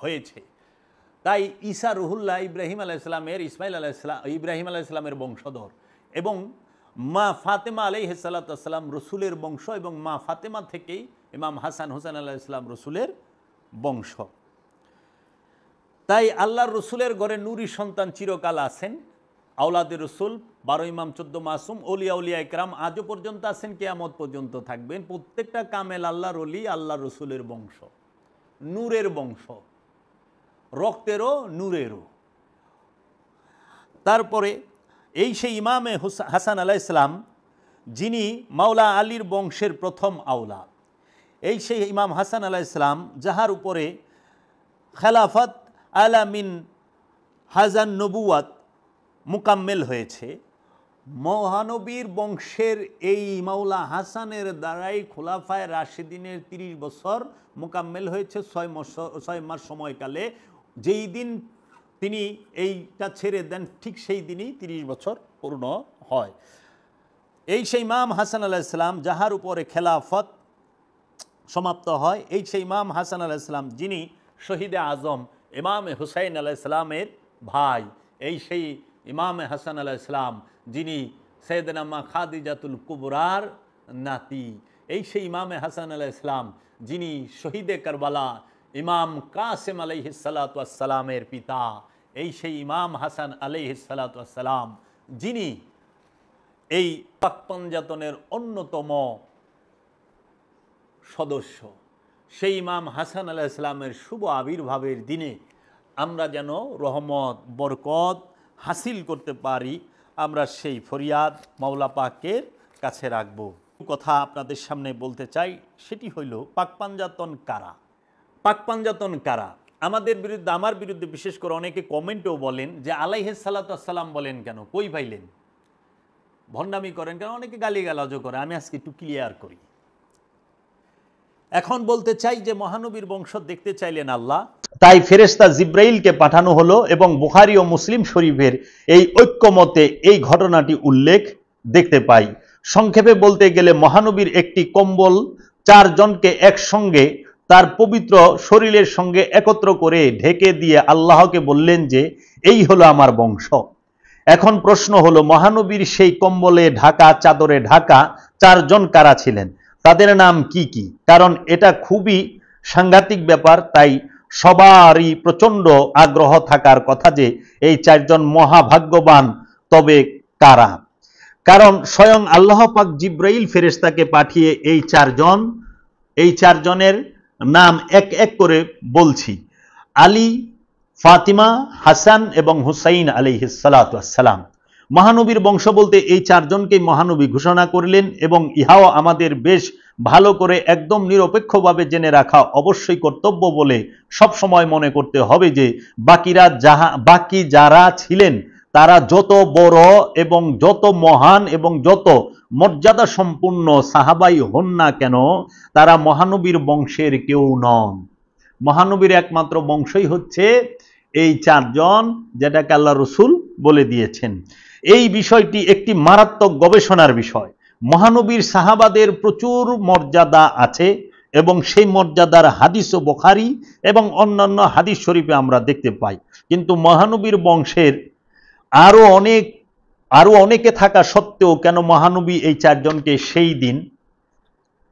হয়েছে। তাই ঈসা রুহুল্লাহ ইব্রাহিম আলাইহিস সালামের, ইব্রাহিম আলাইহিস সালামের বংশধর। এবং মা ফাতেমা আলাইহিস সালাতু ওয়াস সালাম রসুলের বংশ, এবং মা ফাতেমা থেকেই ইমাম হাসান হুসাইন আলাইহিস সালাম রসুলের বংশ। তাই আল্লাহর রসুলের ঘরে নূরী সন্তান চিরকাল আছেন, আওলাদের রসুল, 12 ইমাম 14 মাসুম, ওলিয়া উলিয়া ইকরাম আজও পর্যন্ত আছেন, কিয়ামত পর্যন্ত থাকবেন। প্রত্যেকটা কামেল আল্লাহর ওলি আল্লাহর রসুলের বংশ, নূরের বংশ, রক্তেরও নূরেরও। তারপরে এই সেই ইমামে হাসান আলাইহিস সালাম যিনি মাওলা আলীর বংশের প্রথম আওলাদ। এই সেই ইমাম হাসান আলাইহিস সালাম যাহার উপরে খেলাফত আলামিন হাজান নবুয়াত মুকাম্মেল হয়েছে। মহানবীর বংশের এই মাওলা হাসানের দ্বারাই খোলাফায়ে রাশিদিনের 30 বছর মুকাম্মেল হয়েছে 6 মাস সময়কালে। যেই দিন তিনি এইটা ছেড়ে দেন ঠিক সেই দিনই 30 বছর পূর্ণ হয়। এই সেই ইমাম হাসান আলাইহিস সালাম যাহার উপরে খেলাফত সমাপ্ত হয়, এই সেই ইমাম হাসান আলাইহিস সালাম যিনি শহীদে আজম ইমাম হুসাইন আলাইহিস সালামের ভাই, এই সেই ইমাম হাসান আলাইহিস সালাম যিনি সাইয়েদানা মা খাদিজাতুল কুবরার নাতি, এই সেই ইমাম হাসান আলাইহিস সালাম যিনি শহীদে কারবালা ইমাম কাসেম আলাইহিস সালাতু ওয়াস সালামের পিতা, এই সেই ইমাম হাসান আলাইহিস সালাতু ওয়াস সালাম যিনি এই পাক পাঞ্জাতনের অন্যতম সদস্য, সেই ইমাম হাসান আলাইহিস সালামের শুভ আবির্ভাবের দিনে আমরা যেন রহমত বরকত হাসিল করতে পারি, আমরা সেই ফরিয়াদ মাওলা পাকের কাছে রাখব। কথা আপনাদের সামনে বলতে চাই, সেটি হইল পাক পাঞ্জাতন কারা। পাক পাঞ্জাতন কারা? আমাদের বিরুদ্ধে, আমার বিরুদ্ধে বিশেষ করে অনেকে কমেন্টেও বলেন যে আলাইহিস সালাতু ওয়াস সালাম বলেন কেন, কই পাইলেন, ভণ্ডামি করেন কেন, অনেকে গালিগালাজও করে। আমি আজকে একটু ক্লিয়ার করি। এখন বলতে চাই যে মহানবীর বংশ দেখতে চাইলেন আল্লাহ, তাই ফেরেশতা জিব্রাইলকে পাঠানো হলো এবং বুখারী ও মুসলিম শরীফের এই ঐক্যমতে এই ঘটনাটি উল্লেখ দেখতে পাই। সংক্ষেপে বলতে গেলে মহানবীর একটি কম্বল 4 জনকে একসঙ্গে তার পবিত্র শরীরের সঙ্গে একত্র করে ঢেকে দিয়ে আল্লাহকে বললেন যে এই হলো আমার বংশ। এখন প্রশ্ন হলো, মহানবীর সেই কম্বলে ঢাকা, চাদরে ঢাকা 4 জন কারা ছিলেন, তাদের নাম কি কি? কারণ এটা খুবই সাংঘাতিক ব্যাপার, তাই সবারই প্রচন্ড আগ্রহ থাকার কথা যে এই 4 জন মহাভাগ্যবান তবে কারা। কারণ স্বয়ং আল্লাহ পাক জিব্রাইল ফেরেশতাকে পাঠিয়ে এই 4 জনের নাম এক এক করে বলছি। আলী, ফাতিমা, হাসান এবং হুসাইন আলাইহিস সালাতু ওয়াস সালাম। মহানবীর বংশ বলতে এই 4 জনকেই মহানবী ঘোষণা করলেন এবং ইহাও আমাদের বেশ ভালো করে একদম নিরপেক্ষভাবে জেনে রাখা অবশ্যই কর্তব্য বলে সব সময় মনে করতে হবে যে বাকি যারা ছিলেন তারা যত বড় এবং যত মহান এবং যত মর্যাদা সম্পূর্ণ সাহাবাই হন না কেন, তারা মহানবীর বংশের কেউ নন। মহানবীর একমাত্র বংশই হচ্ছে এই 4 জন, যেটাকে আল্লাহ রসুল বলে দিয়েছেন। এই বিষয়টি একটি মারাত্মক গবেষণার বিষয়। মহানবীর সাহাবাদের প্রচুর মর্যাদা আছে এবং সেই মর্যাদার হাদিস ও বুখারী এবং অন্যান্য হাদিস শরীফে আমরা দেখতে পাই। কিন্তু মহানবীর বংশের আরো অনেকে থাকা সত্ত্বেও কেন মহানবী এই 4 জনকে সেই দিন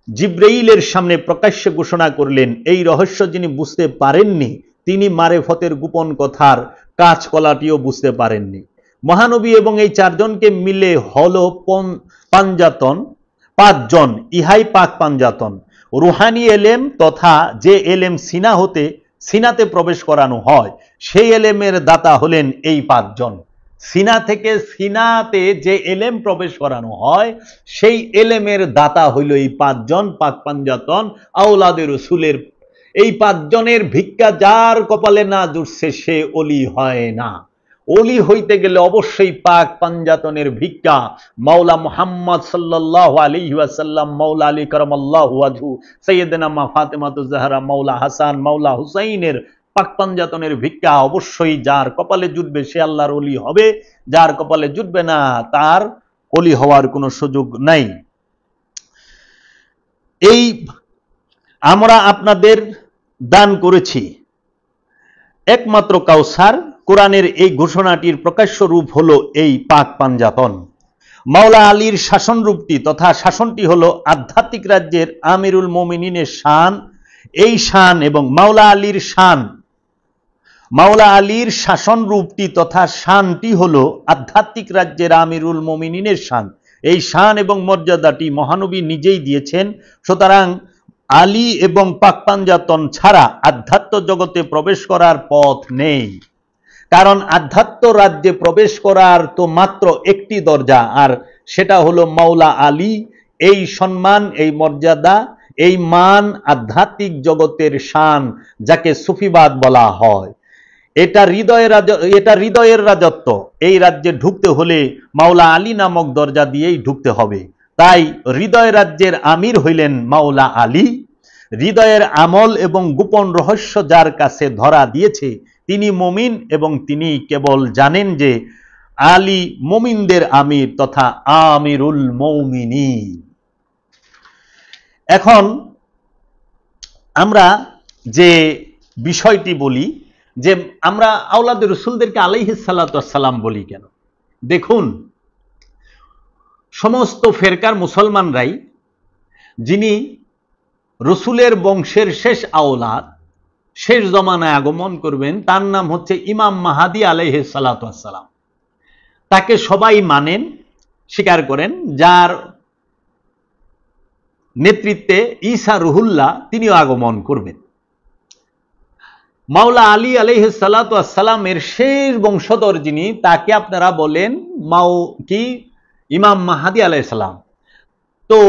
জিব্রাইলের সামনে প্রকাশ্যে ঘোষণা করলেন, এই রহস্য যিনি বুঝতে পারেননি তিনি মারেফতের গোপন কথার কাঁচকলাটিও বুঝতে পারেননি। মহানবী এবং এই 4 জনকে মিলে হলো পাঞ্জাতন 5 জন, ইহাই পাক পাঞ্জাতন। রুহানি এলেম তথা যে এলেম সিনাতে প্রবেশ করানো হয়, সেই এলেমের দাতা হলেন এই 5 জন। সিনা থেকে সিনাতে যে এলেম প্রবেশ করানো হয়, সেই এলেমের দাতা হইল এই 5 জন পাক পাঞ্জাতন আওলাদে রাসূলের। এই 5 জনের ভিক্ষা যার কপালে না জুটছে সে ওলি হয় না। ওলি হইতে গেলে অবশ্যই পাক পাঞ্জাতনের ভিক্ষা মাওলা মুহাম্মদ সাল্লাল্লাহু আলাইহি ওয়াসাল্লাম, মাওলা আলী কারামাল্লাহু ওয়াজহু, সাইয়্যিদানা মা ফাতেমাতুজ জাহরা, মাওলা হাসান, মাওলা হুসাইনের পাক পাঞ্জাতনের ভিক্ষা অবশ্যই যার কপালে জুটবে সে আল্লাহর ওলি হবে, যার কপালে জুটবে না তার ওলি হওয়ার কোনো সুযোগ নাই। এই আমরা আপনাদের দান করেছি একমাত্র কাউসার। কোরআনের এই ঘোষণাটির প্রকাশ্য রূপ হলো এই পাক পাঞ্জাতন। মাওলা আলীর শাসন রূপটি তথা শাসনটি হলো আধ্যাত্মিক রাজ্যের আমিরুল মুমিনিনের শান। এই শান এবং মাওলা আলীর শাসন রূপটি তথা শানটি হলো আধ্যাত্মিক রাজ্যের আমিরুল মুমিনিনের শান। এই শান এবং মর্যাদাটি মহানবী নিজেই দিয়েছেন। সুতরাং আলী এবং পাক পাঞ্জাতন ছাড়া আধ্যাত্ম জগতে প্রবেশ করার পথ নেই। কারণ আধ্যাত্ম রাজ্যে প্রবেশ করার তো মাত্র একটি দরজা, আর সেটা হলো মাওলা আলী। এই সম্মান, এই মর্যাদা, এই মান আধ্যাত্মিক জগতের শান, যাকে সুফিবাদ বলা হয়। এটা হৃদয়ের রাজত্ব। এই রাজ্যে ঢুকতে হলে মাওলা আলী নামক দরজা দিয়েই ঢুকতে হবে। তাই হৃদয় রাজ্যের আমির হইলেন মাওলা আলী। হৃদয়ের আমল এবং গোপন রহস্য যার কাছে ধরা দিয়েছে তিনি মুমিন এবং তিনি কেবল জানেন যে আলী মুমিনদের আমির তথা আমিরুল মুমিনিন। এখন আমরা যে বিষয়টি বলি যে আমরা আওলাদ রাসূলদেরকে আলাইহিস সালাতু ওয়াস সালাম বলি কেন? দেখুন, সমস্ত ফেরকার মুসলমানরাই যিনি রসুলের বংশের শেষ আওলাদ, শেষ জমানায় আগমন করবেন, তার নাম হচ্ছে ইমাম মাহাদি আলাইহিস সালাতু ওয়াস সালাম। তাকে সবাই মানেন, স্বীকার করেন, যার নেতৃত্বে ঈসা রুহুল্লাহ তিনিও আগমন করবেন। মাওলা আলী আলাইহিস সালাতু ওয়াস সালামের শেষ বংশধর যিনি, তাকে আপনারা বলেন ইমাম মাহাদি আলাইহিস সালাম। তো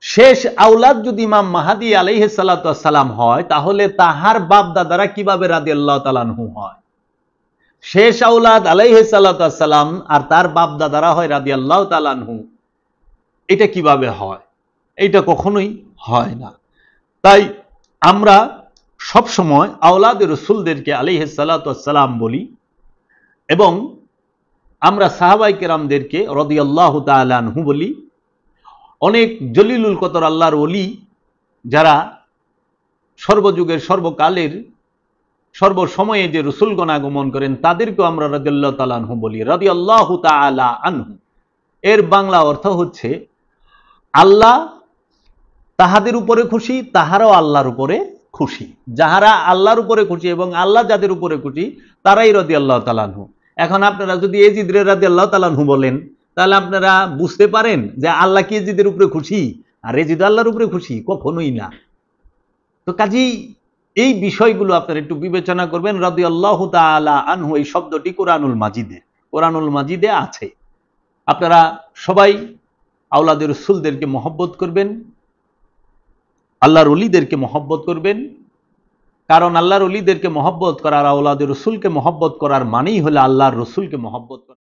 শেষ আওলাদ যদি ইমাম মাহাদি আলাইহিস সালাতু ওয়াস সালাম হয়, তাহলে তাহার বাপ দাদারা কিভাবে রাদিয়াল্লাহু তাআলা আনহু হয়? শেষ আওলাদ আলাইহিস সালাতু ওয়াস সালাম আর তার বাপ দাদারা হয় রাদিয়াল্লাহু তাআলা আনহু, এটা কিভাবে হয়? এটা কখনোই হয় না। তাই আমরা সব সময় আওলাদ রাসূলদেরকে আলাইহিস সালাতু ওয়াস সালাম বলি এবং আমরা সাহাবায়ে কেরামদেরকে রাদিয়াল্লাহু তাআলা আনহু বলি। অনেক জলিলুল কদর আল্লাহর ওলি যারা সর্বযুগের সর্বকালের সর্বসময়ে যে রাসূলগণ আগমন করেন তাদেরকেও আমরা রাদিয়াল্লাহু তাআলা আনহু বলি। রাদিয়াল্লাহু তাআলা আনহু এর বাংলা অর্থ হচ্ছে আল্লাহ তাহাদের উপরে খুশি, তাহারাও আল্লাহর উপরে খুশি। যাহারা আল্লাহর উপরে খুশি এবং আল্লাহ যাদের উপরে খুশি তারাই রাদিয়াল্লাহু তাআলা আনহু। এখন আপনারা যদি ইয়াজিদ রাদিয়াল্লাহু তাআলা আনহু বলেন, তাহলে আপনারা বুঝতে পারেন যে আল্লাহ কি ইয়াজিদের উপরে খুশি আর ইয়াজিদ আল্লাহর উপরে খুশি? কখনোই না। তো কাজেই এই বিষয়গুলো আপনারা একটু বিবেচনা করবেন। রাদিয়াল্লাহু তাআলা আনহু এই শব্দটি কোরআনুল মাজিদে আছে। আপনারা সবাই আওলাদের রাসূলদেরকে মহব্বত করবেন, আল্লাহর ওলিদেরকে মহব্বত করবেন, কারণ আল্লাহর ওলিদেরকে মহব্বত করার, আওলাদের রাসূলকে মহব্বত করার মানেই হলো আল্লাহর রাসূলকে মহব্বত করা।